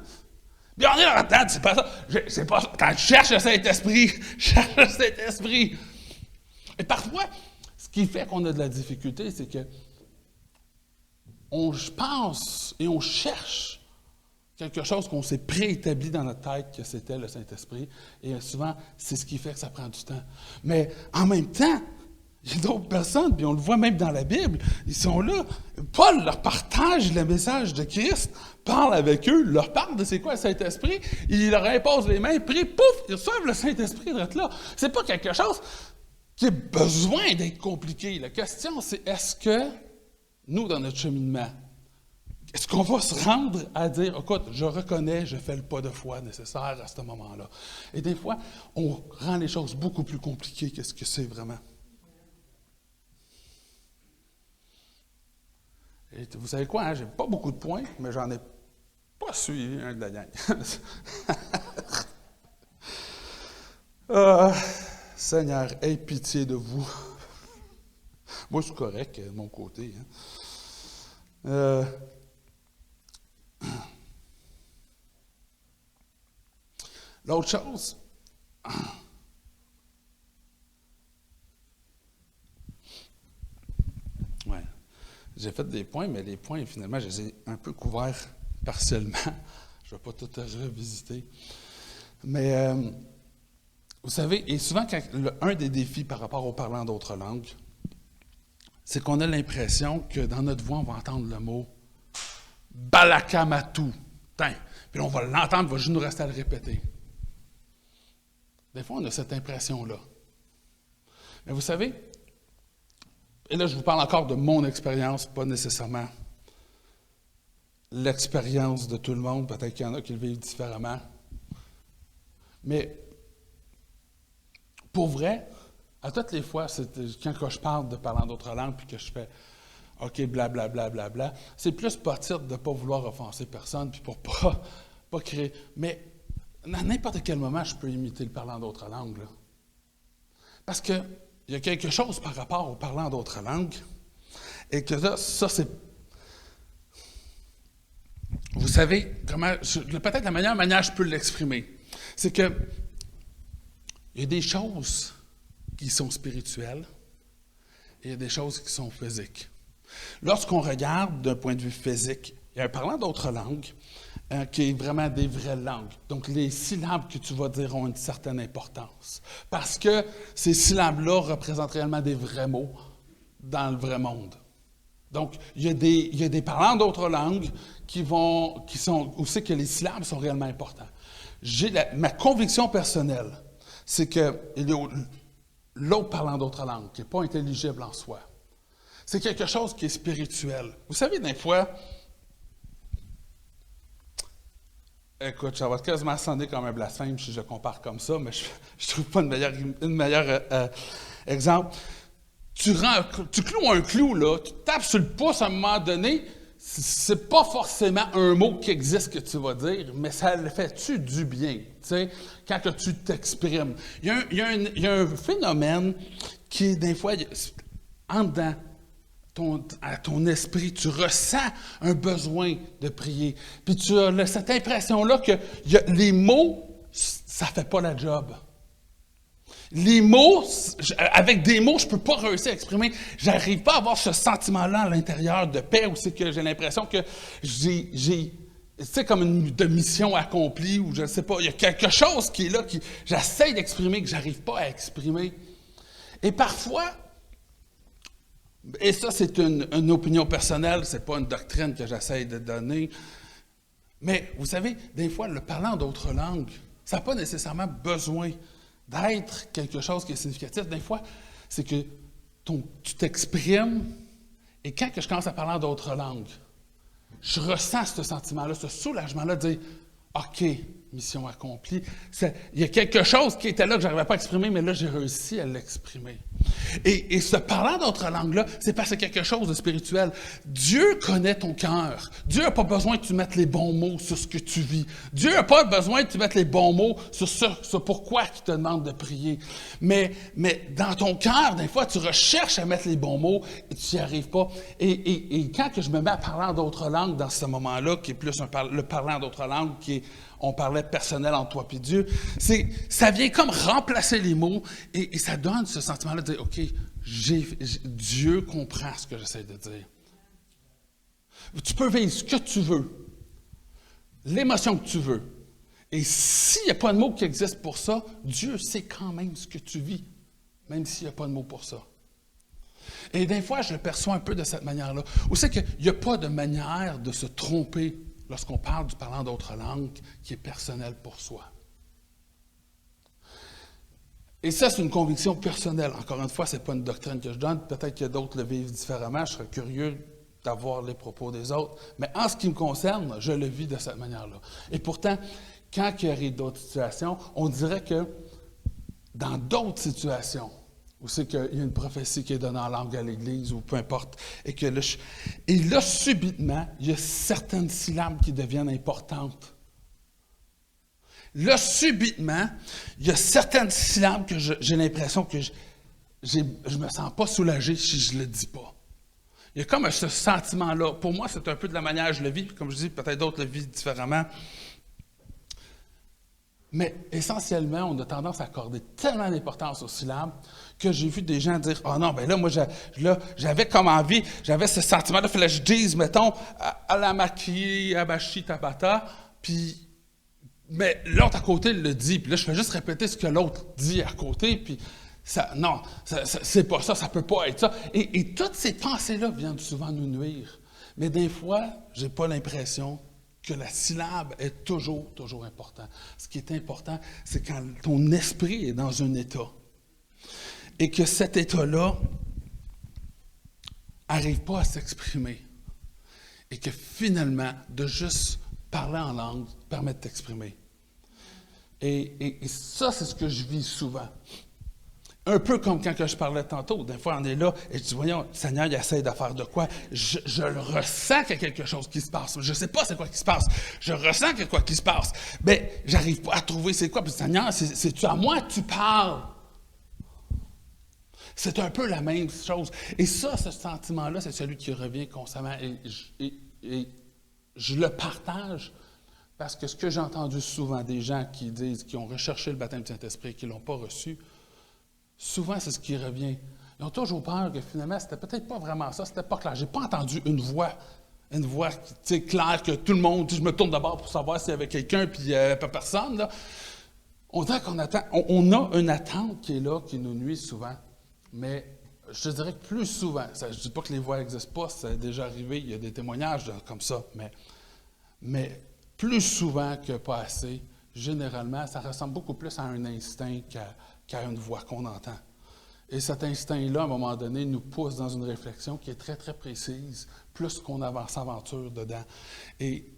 Puis on est là, attends, c'est pas ça. C'est pas ça. Quand je cherche le Saint-Esprit, je cherche le Saint-Esprit. Et parfois, ce qui fait qu'on a de la difficulté, c'est que on pense et on cherche quelque chose qu'on s'est préétabli dans notre tête que c'était le Saint-Esprit. Et souvent, c'est ce qui fait que ça prend du temps. Mais en même temps, il y a d'autres personnes, puis on le voit même dans la Bible, ils sont là. Paul leur partage le message de Christ, parle avec eux, leur parle de c'est quoi le Saint-Esprit, il leur impose les mains, prie, pouf, ils reçoivent le Saint-Esprit d'être là. C'est pas quelque chose qui a besoin d'être compliqué. La question, c'est est-ce que nous, dans notre cheminement, est-ce qu'on va se rendre à dire, écoute, je reconnais, je fais le pas de foi nécessaire à ce moment-là. Et des fois, on rend les choses beaucoup plus compliquées que ce que c'est vraiment. Et vous savez quoi, hein? J'ai pas beaucoup de points, mais j'en ai pas suivi un de la gang. Seigneur, aie pitié de vous. Moi, je suis correct de mon côté. Hein. L'autre chose, ouais, j'ai fait des points, mais les points, finalement, je les ai un peu couverts partiellement. Je ne vais pas tout revisiter. Mais, vous savez, et souvent, un des défis par rapport au parlant d'autres langues, c'est qu'on a l'impression que dans notre voix, on va entendre le mot « balakamatu ». Puis on va l'entendre, il va juste nous rester à le répéter. Des fois, on a cette impression-là. Mais vous savez, et là, je vous parle encore de mon expérience, pas nécessairement l'expérience de tout le monde. Peut-être qu'il y en a qui le vivent différemment. Mais pour vrai, à toutes les fois, quand je parle de parler en d'autres langues, puis que je fais OK, blablabla, bla, bla, bla, c'est plus partir de ne pas vouloir offenser personne, puis pour pas créer. Mais à n'importe quel moment, je peux imiter le parlant d'autres langues. Là. Parce qu'il y a quelque chose par rapport au parlant d'autres langues, et que ça c'est. Vous savez, peut-être la meilleure manière je peux l'exprimer, c'est que il y a des choses qui sont spirituelles et il y a des choses qui sont physiques. Lorsqu'on regarde d'un point de vue physique, il y a un parlant d'autres langues qui est vraiment des vraies langues. Donc, les syllabes que tu vas dire ont une certaine importance. Parce que ces syllabes-là représentent réellement des vrais mots dans le vrai monde. Donc, il y a des parlants d'autres langues qui sont aussi que les syllabes sont réellement importantes. Ma conviction personnelle, c'est que l'autre parlant d'autres langues, qui n'est pas intelligible en soi, c'est quelque chose qui est spirituel. Vous savez, des fois, écoute, ça va quasiment sonner comme un blasphème si je compare comme ça, mais je ne trouve pas une meilleure exemple. Tu cloues un clou, là, tu tapes sur le pouce à un moment donné, c'est pas forcément un mot qui existe que tu vas dire, mais ça le fait-tu du bien, tu sais, quand que tu t'exprimes. Il y a un phénomène qui, des fois, en dedans, à ton esprit, tu ressens un besoin de prier. Puis tu as cette impression-là que les mots, ça ne fait pas la job. Les mots, avec des mots, je ne peux pas réussir à exprimer. Je n'arrive pas à avoir ce sentiment-là à l'intérieur de paix, où c'est que j'ai l'impression que c'est comme une mission accomplie, ou je ne sais pas, il y a quelque chose qui est là, que j'essaie d'exprimer, que je n'arrive pas à exprimer. Et parfois, et ça c'est une opinion personnelle, ce n'est pas une doctrine que j'essaie de donner, mais vous savez, des fois, le parlant d'autres langues, ça n'a pas nécessairement besoin d'être quelque chose qui est significatif. Des fois, c'est que tu t'exprimes, et quand que je commence à parler d'autres langues, je ressens ce sentiment-là, ce soulagement-là de dire « OK, mission accomplie ». Il y a quelque chose qui était là que je n'arrivais pas à exprimer, mais là, j'ai réussi à l'exprimer. Et ce parlant d'autres langues-là, c'est parce que c'est quelque chose de spirituel. Dieu connaît ton cœur. Dieu n'a pas besoin que tu mettes les bons mots sur ce que tu vis. Dieu n'a pas besoin que tu mettes les bons mots sur ce pourquoi il te demande de prier. Mais dans ton cœur, des fois, tu recherches à mettre les bons mots et tu n'y arrives pas. Et quand que je me mets à parler d'autres langues dans ce moment-là, qui est plus le parlant d'autres langues, on parlait personnel entre toi et Dieu, ça vient comme remplacer les mots et ça donne ce sentiment-là de dire, OK, Dieu comprend ce que j'essaie de dire. Tu peux vivre ce que tu veux, l'émotion que tu veux. Et s'il n'y a pas de mots qui existent pour ça, Dieu sait quand même ce que tu vis, même s'il n'y a pas de mots pour ça. Et des fois, je le perçois un peu de cette manière-là. Ou c'est qu'il n'y a pas de manière de se tromper lorsqu'on parle du parlant d'autres langues qui est personnel pour soi. Et ça, c'est une conviction personnelle. Encore une fois, ce n'est pas une doctrine que je donne. Peut-être que d'autres le vivent différemment. Je serais curieux d'avoir les propos des autres. Mais en ce qui me concerne, je le vis de cette manière-là. Et pourtant, quand il y arrive d'autres situations, on dirait que dans d'autres situations, où c'est qu'il y a une prophétie qui est donnée en langue à l'Église, ou peu importe, et là, subitement, il y a certaines syllabes qui deviennent importantes. Là, subitement, il y a certaines syllabes que j'ai l'impression que je me sens pas soulagé si je ne le dis pas. Il y a comme ce sentiment-là. Pour moi, c'est un peu de la manière que je le vis, puis comme je dis, peut-être d'autres le vivent différemment. Mais essentiellement, on a tendance à accorder tellement d'importance aux syllabes que j'ai vu des gens dire « Ah non, ben là, moi, j'avais comme envie, j'avais ce sentiment-là, il fallait que je dise, mettons, à la maki, abashi, tabata, puis... » Mais l'autre à côté le dit, puis là, je fais juste répéter ce que l'autre dit à côté, puis non, c'est pas ça, ça peut pas être ça. Et toutes ces pensées-là viennent souvent nous nuire. Mais des fois, j'ai pas l'impression que la syllabe est toujours, toujours important. Ce qui est important, c'est quand ton esprit est dans un état et que cet état-là n'arrive pas à s'exprimer et que finalement, de juste parler en langue permet de t'exprimer. Et ça, c'est ce que je vis souvent. Un peu comme quand je parlais tantôt. Des fois, on est là et je dis, voyons, le Seigneur, il essaie de faire de quoi? Je le ressens qu'il y a quelque chose qui se passe. Je ne sais pas c'est quoi qui se passe. Je ressens qu'il y a quoi qui se passe. Mais j'arrive pas à trouver c'est quoi. Puis, Seigneur, c'est-tu à moi que tu parles? C'est un peu la même chose. Et ça, ce sentiment-là, c'est celui qui revient constamment. Et je le partage parce que ce que j'ai entendu souvent des gens qui disent, qui ont recherché le baptême du Saint-Esprit et qui ne l'ont pas reçu, souvent, c'est ce qui revient. Ils ont toujours peur que finalement, c'était peut-être pas vraiment ça, c'était pas clair. J'ai pas entendu une voix claire que tout le monde, je me tourne d'abord pour savoir s'il y avait quelqu'un, puis il n'y avait pas personne. Là. On dirait qu'on attend, on a une attente qui est là, qui nous nuit souvent. Mais je dirais que plus souvent, je ne dis pas que les voix n'existent pas, ça est déjà arrivé, il y a des témoignages comme ça, mais plus souvent que pas assez, généralement, ça ressemble beaucoup plus à un instinct qu'à une voix qu'on entend. Et cet instinct-là, à un moment donné, nous pousse dans une réflexion qui est très, très précise, plus qu'on s'aventure dedans. Et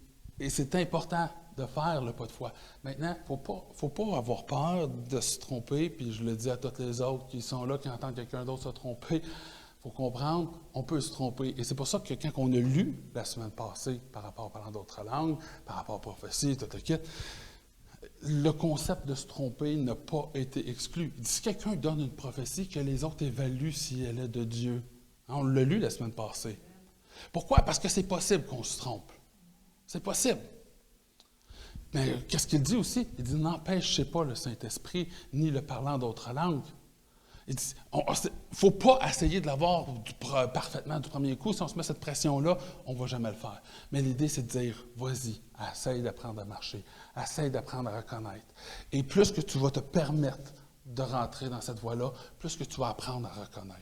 c'est important de faire le pas de foi. Maintenant, il ne faut pas avoir peur de se tromper, puis je le dis à tous les autres qui sont là, qui entendent quelqu'un d'autre se tromper. Il faut comprendre, on peut se tromper. Et c'est pour ça que quand on a lu la semaine passée, par rapport à parlant d'autres langues, par rapport à prophétie, tout le kit, le concept de se tromper n'a pas été exclu. Si quelqu'un donne une prophétie, que les autres évaluent si elle est de Dieu. On l'a lu la semaine passée. Pourquoi? Parce que c'est possible qu'on se trompe. C'est possible. Mais qu'est-ce qu'il dit aussi? Il dit, n'empêchez pas le Saint-Esprit, ni le parlant d'autres langues. Il dit, il ne faut pas essayer de l'avoir parfaitement du premier coup. Si on se met cette pression-là, on ne va jamais le faire. Mais l'idée, c'est de dire, vas-y, essaye d'apprendre à marcher, essaye d'apprendre à reconnaître. Et plus que tu vas te permettre de rentrer dans cette voie-là, plus que tu vas apprendre à reconnaître.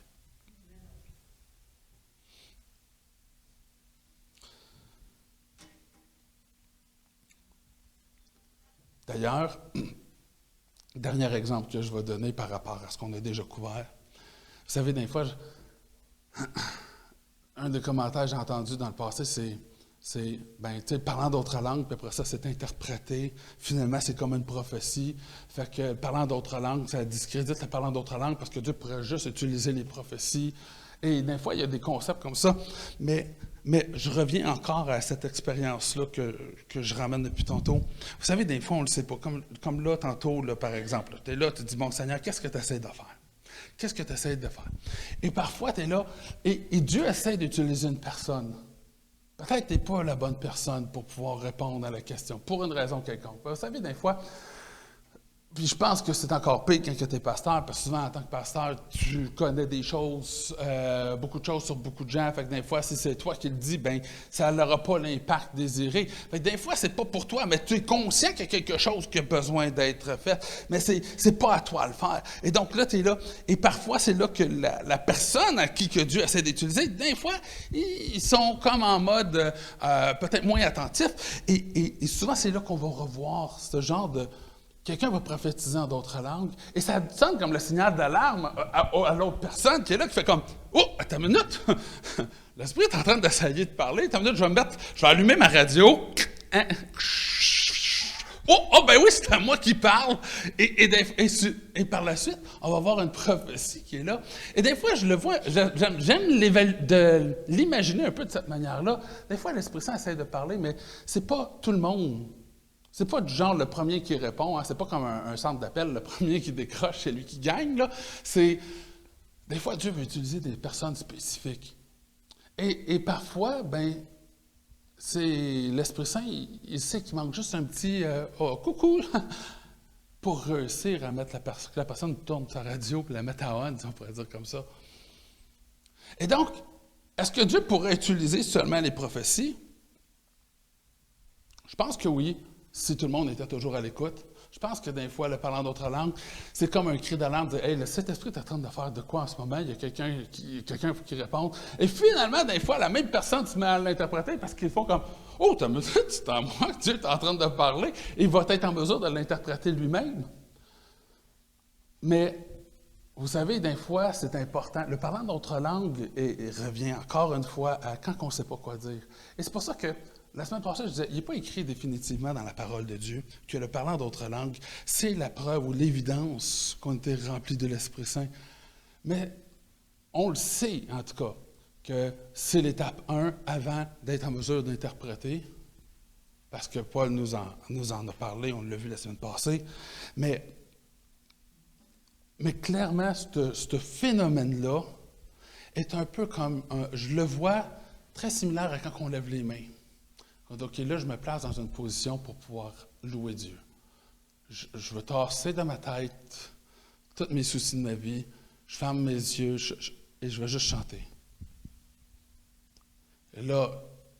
D'ailleurs, dernier exemple que je vais donner par rapport à ce qu'on a déjà couvert. Vous savez, des fois, un des commentaires que j'ai entendu dans le passé, c'est parlant d'autres langues, puis après ça, c'est interprété. Finalement, c'est comme une prophétie. Fait que parlant d'autres langues, ça discrédite le parlant d'autres langues parce que Dieu pourrait juste utiliser les prophéties. Et des fois, il y a des concepts comme ça. Mais je reviens encore à cette expérience-là que je ramène depuis tantôt. Vous savez, des fois, on ne le sait pas. Comme là, tantôt, là, par exemple. Tu es là, tu te dis, bon, Seigneur, qu'est-ce que tu essaies de faire? Qu'est-ce que tu essaies de faire? Et parfois, tu es là, et Dieu essaie d'utiliser une personne. Peut-être que tu n'es pas la bonne personne pour pouvoir répondre à la question, pour une raison quelconque. Vous savez, des fois, puis je pense que c'est encore pire quand tu es pasteur, parce que souvent, en tant que pasteur, tu connais des choses, beaucoup de choses sur beaucoup de gens. Fait que des fois, si c'est toi qui le dis, bien, ça n'aura pas l'impact désiré. Fait que des fois, c'est pas pour toi, mais tu es conscient qu'il y a quelque chose qui a besoin d'être fait. Mais c'est pas à toi de le faire. Et donc là, tu es là. Et parfois, c'est là que la personne à qui que Dieu essaie d'utiliser, des fois, ils sont comme en mode peut-être moins attentif. Et souvent, c'est là qu'on va revoir ce genre de... Quelqu'un va prophétiser en d'autres langues, et ça sonne comme le signal d'alarme à l'autre personne qui est là, qui fait comme « Oh, attends une minute! L'Esprit est en train d'essayer de parler. Attends une minute, je vais allumer ma radio. Oh, ben oui, c'est à moi qui parle. » Et par la suite, on va voir une prophétie qui est là. Et des fois, je le vois, j'aime l'imaginer un peu de cette manière-là. Des fois, l'Esprit Saint essaie de parler, mais c'est pas tout le monde. C'est pas du genre le premier qui répond, hein, c'est pas comme un centre d'appel, le premier qui décroche, c'est lui qui gagne, là. Des fois, Dieu veut utiliser des personnes spécifiques. Et parfois, c'est l'Esprit Saint, il sait qu'il manque juste un petit coucou pour réussir à mettre que la personne tourne sa radio et la mette à on, on pourrait dire comme ça. Et donc, est-ce que Dieu pourrait utiliser seulement les prophéties? Je pense que oui. Si tout le monde était toujours à l'écoute. Je pense que des fois, le parlant d'autres langues, c'est comme un cri d'alarme, de « Hey, le Saint-Esprit est en train de faire de quoi en ce moment? Il y a quelqu'un qui répond. » Et finalement, des fois, la même personne se met à l'interpréter parce qu'ils font comme « Oh, tu c'est en moi que Dieu est en train de parler. Il va être en mesure de l'interpréter lui-même. Mais, vous savez, des fois, c'est important. Le parlant d'autres langues revient encore une fois à quand on ne sait pas quoi dire. Et c'est pour ça que la semaine passée, je disais, il n'est pas écrit définitivement dans la parole de Dieu que le parlant d'autres langues, c'est la preuve ou l'évidence qu'on était rempli de l'Esprit Saint. Mais on le sait, en tout cas, que c'est l'étape 1 avant d'être en mesure d'interpréter, parce que Paul nous en a parlé, on l'a vu la semaine passée. Mais clairement, ce phénomène-là est un peu comme, je le vois très similaire à quand on lève les mains. Donc là, je me place dans une position pour pouvoir louer Dieu. Je veux tasser de ma tête tous mes soucis de ma vie, je ferme mes yeux et je vais juste chanter. Et là,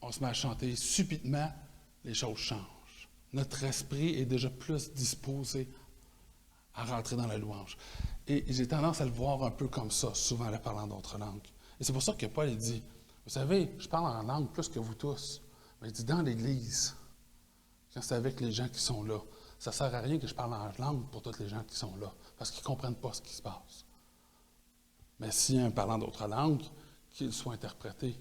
on se met à chanter. Subitement, les choses changent. Notre esprit est déjà plus disposé à rentrer dans la louange. Et j'ai tendance à le voir un peu comme ça, souvent en parlant d'autres langues. Et c'est pour ça que Paul dit, vous savez, je parle en langue plus que vous tous. Mais il dit, dans l'Église, quand c'est avec les gens qui sont là, ça ne sert à rien que je parle en langue pour tous les gens qui sont là, parce qu'ils ne comprennent pas ce qui se passe. Mais s'il y a un parlant d'autres langues, qu'il soit interprété.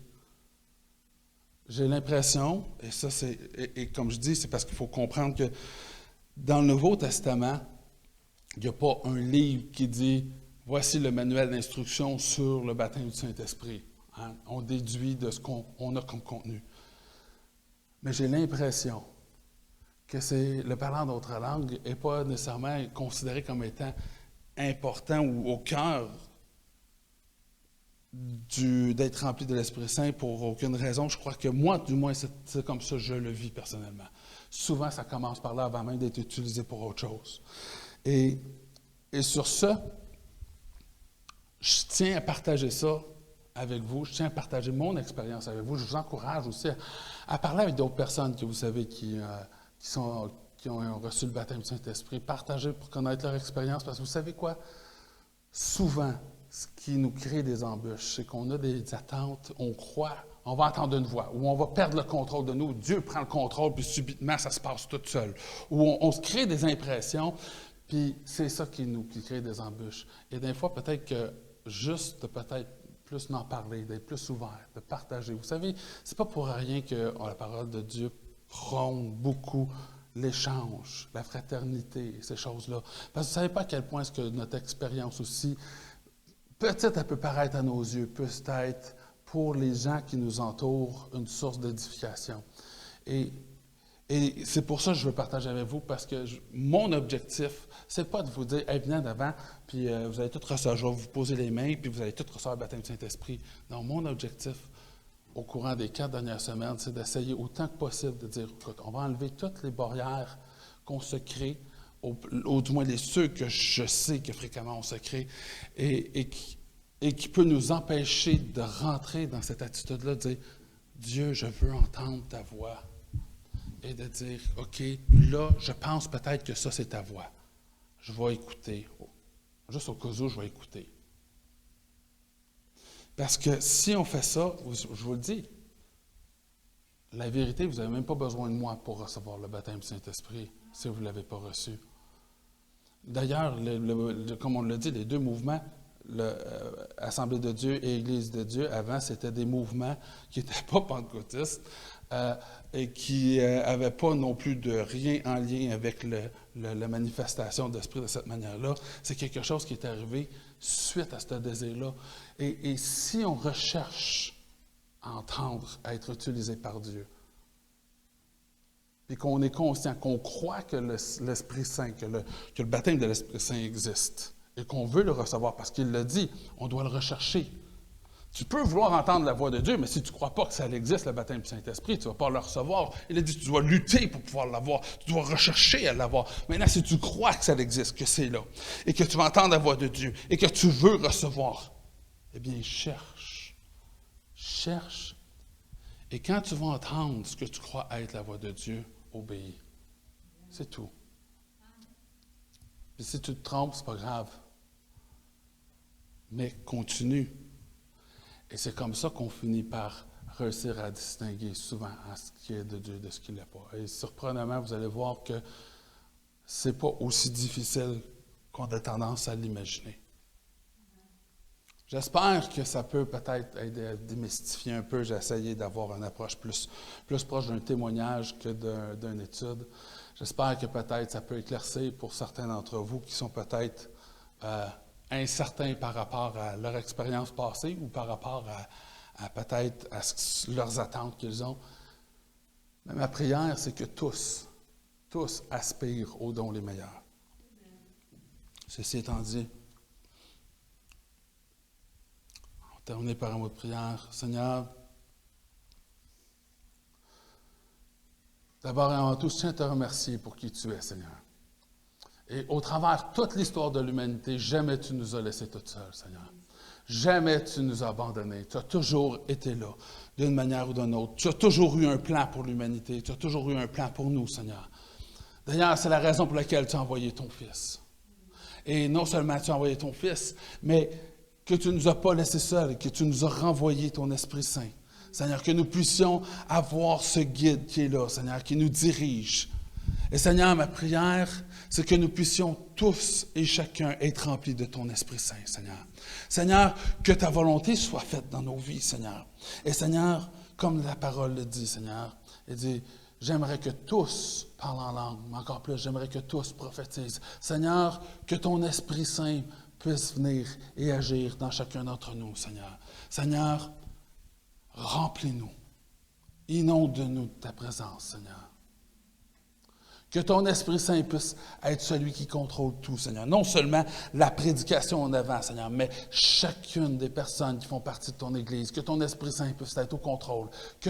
J'ai l'impression, et ça et comme je dis, c'est parce qu'il faut comprendre que dans le Nouveau Testament, il n'y a pas un livre qui dit « Voici le manuel d'instruction sur le baptême du Saint-Esprit ». Hein? On déduit de ce qu'on a comme contenu. Mais j'ai l'impression que le parlant d'autres langues n'est pas nécessairement considéré comme étant important ou au cœur d'être rempli de l'Esprit Saint pour aucune raison. Je crois que moi, du moins, c'est comme ça que je le vis personnellement. Souvent, ça commence par là avant même d'être utilisé pour autre chose. Et sur ça, je tiens à partager ça avec vous. Je tiens à partager mon expérience avec vous. Je vous encourage aussi à parler avec d'autres personnes que vous savez qui ont reçu le baptême du Saint-Esprit. Partagez pour connaître leur expérience. Parce que vous savez quoi? Souvent, ce qui nous crée des embûches, c'est qu'on a des attentes, on croit, on va entendre une voix, ou on va perdre le contrôle de nous, Dieu prend le contrôle, puis subitement, ça se passe tout seul. Ou on se crée des impressions, puis c'est ça qui crée des embûches. Et des fois, peut-être que juste peut-être plus d'en parler, d'être plus ouvert, de partager. Vous savez, c'est pas pour rien que la parole de Dieu prône beaucoup l'échange, la fraternité, ces choses-là. Parce que vous ne savez pas à quel point est-ce que notre expérience aussi, peut-être elle peut paraître à nos yeux, peut être pour les gens qui nous entourent une source d'édification. Et c'est pour ça que je veux partager avec vous, parce que mon objectif, c'est pas de vous dire, hey, venez en avant, puis vous allez tout recevoir, je vais vous poser les mains, puis vous allez tout recevoir le baptême du Saint-Esprit. Non, mon objectif, au courant des 4 dernières semaines, c'est d'essayer autant que possible de dire, écoute, on va enlever toutes les barrières qu'on se crée, ou du moins ceux que je sais que fréquemment on se crée, et qui peut nous empêcher de rentrer dans cette attitude-là, de dire, Dieu, je veux entendre ta voix. Et de dire, OK, là, je pense peut-être que ça, c'est ta voix. Je vais écouter. Juste au cas où, je vais écouter. Parce que si on fait ça, je vous le dis, la vérité, vous n'avez même pas besoin de moi pour recevoir le baptême du Saint-Esprit, si vous ne l'avez pas reçu. D'ailleurs, comme on l'a dit, les deux mouvements, Assemblée de Dieu et Église de Dieu, avant, c'était des mouvements qui n'étaient pas pentecôtistes et qui n'avaient pas non plus de rien en lien avec la manifestation d'esprit de cette manière-là. C'est quelque chose qui est arrivé suite à ce désir-là. Et si on recherche à entendre, à être utilisé par Dieu, puis qu'on est conscient, qu'on croit que l'Esprit Saint, que le baptême de l'Esprit Saint existe, et qu'on veut le recevoir, parce qu'il l'a dit, on doit le rechercher. Tu peux vouloir entendre la voix de Dieu, mais si tu ne crois pas que ça existe, le baptême du Saint-Esprit, tu ne vas pas le recevoir. Il a dit, tu dois lutter pour pouvoir l'avoir, tu dois rechercher à l'avoir. Maintenant, si tu crois que ça existe, que c'est là, et que tu vas entendre la voix de Dieu, et que tu veux recevoir, eh bien, cherche. Cherche. Et quand tu vas entendre ce que tu crois être la voix de Dieu, obéis. C'est tout. Puis si tu te trompes, ce n'est pas grave. Mais continue. Et c'est comme ça qu'on finit par réussir à distinguer souvent ce qui est de Dieu de ce qui ne l'est pas. Et surprenamment, vous allez voir que ce n'est pas aussi difficile qu'on a tendance à l'imaginer. J'espère que ça peut peut-être aider à démystifier un peu. J'ai essayé d'avoir une approche plus proche d'un témoignage que d'une étude. J'espère que peut-être ça peut éclaircir pour certains d'entre vous qui sont peut-être incertains par rapport à leur expérience passée ou par rapport à peut-être à leurs attentes qu'ils ont. Mais ma prière, c'est que tous aspirent aux dons les meilleurs. Ceci étant dit, on va terminer par un mot de prière. Seigneur, d'abord et avant tout, je tiens à te remercier pour qui tu es, Seigneur. Et au travers de toute l'histoire de l'humanité, jamais tu nous as laissés toutes seuls, Seigneur. Jamais tu nous as abandonnés. Tu as toujours été là, d'une manière ou d'une autre. Tu as toujours eu un plan pour l'humanité. Tu as toujours eu un plan pour nous, Seigneur. D'ailleurs, c'est la raison pour laquelle tu as envoyé ton Fils. Et non seulement tu as envoyé ton Fils, mais que tu ne nous as pas laissés seuls, que tu nous as renvoyé ton Esprit Saint. Seigneur, que nous puissions avoir ce guide qui est là, Seigneur, qui nous dirige. Et Seigneur, ma prière, c'est que nous puissions tous et chacun être remplis de ton Esprit Saint, Seigneur. Seigneur, que ta volonté soit faite dans nos vies, Seigneur. Et Seigneur, comme la parole le dit, Seigneur, elle dit, j'aimerais que tous parlent en langue, mais encore plus, j'aimerais que tous prophétisent. Seigneur, que ton Esprit Saint puisse venir et agir dans chacun d'entre nous, Seigneur. Seigneur, remplis-nous, inonde-nous de ta présence, Seigneur. Que ton Esprit Saint puisse être celui qui contrôle tout, Seigneur. Non seulement la prédication en avant, Seigneur, mais chacune des personnes qui font partie de ton Église. Que ton Esprit Saint puisse être au contrôle. Que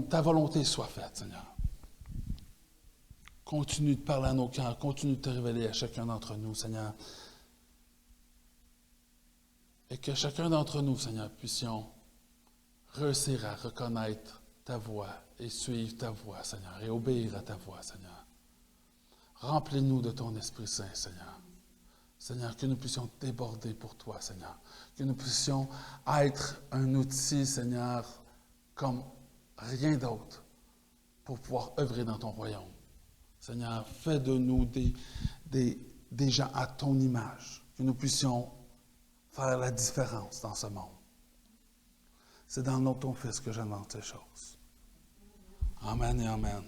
ta volonté soit faite, Seigneur. Continue de parler à nos cœurs. Continue de te révéler à chacun d'entre nous, Seigneur. Et que chacun d'entre nous, Seigneur, puissions réussir à reconnaître ta voix et suivre ta voix, Seigneur, et obéir à ta voix, Seigneur. Remplis-nous de ton Esprit Saint, Seigneur. Seigneur, que nous puissions déborder pour toi, Seigneur. Que nous puissions être un outil, Seigneur, comme rien d'autre pour pouvoir œuvrer dans ton royaume. Seigneur, fais de nous des gens à ton image. Que nous puissions faire la différence dans ce monde. C'est dans le nom de ton Fils que j'annonce ces choses. Amen et amen.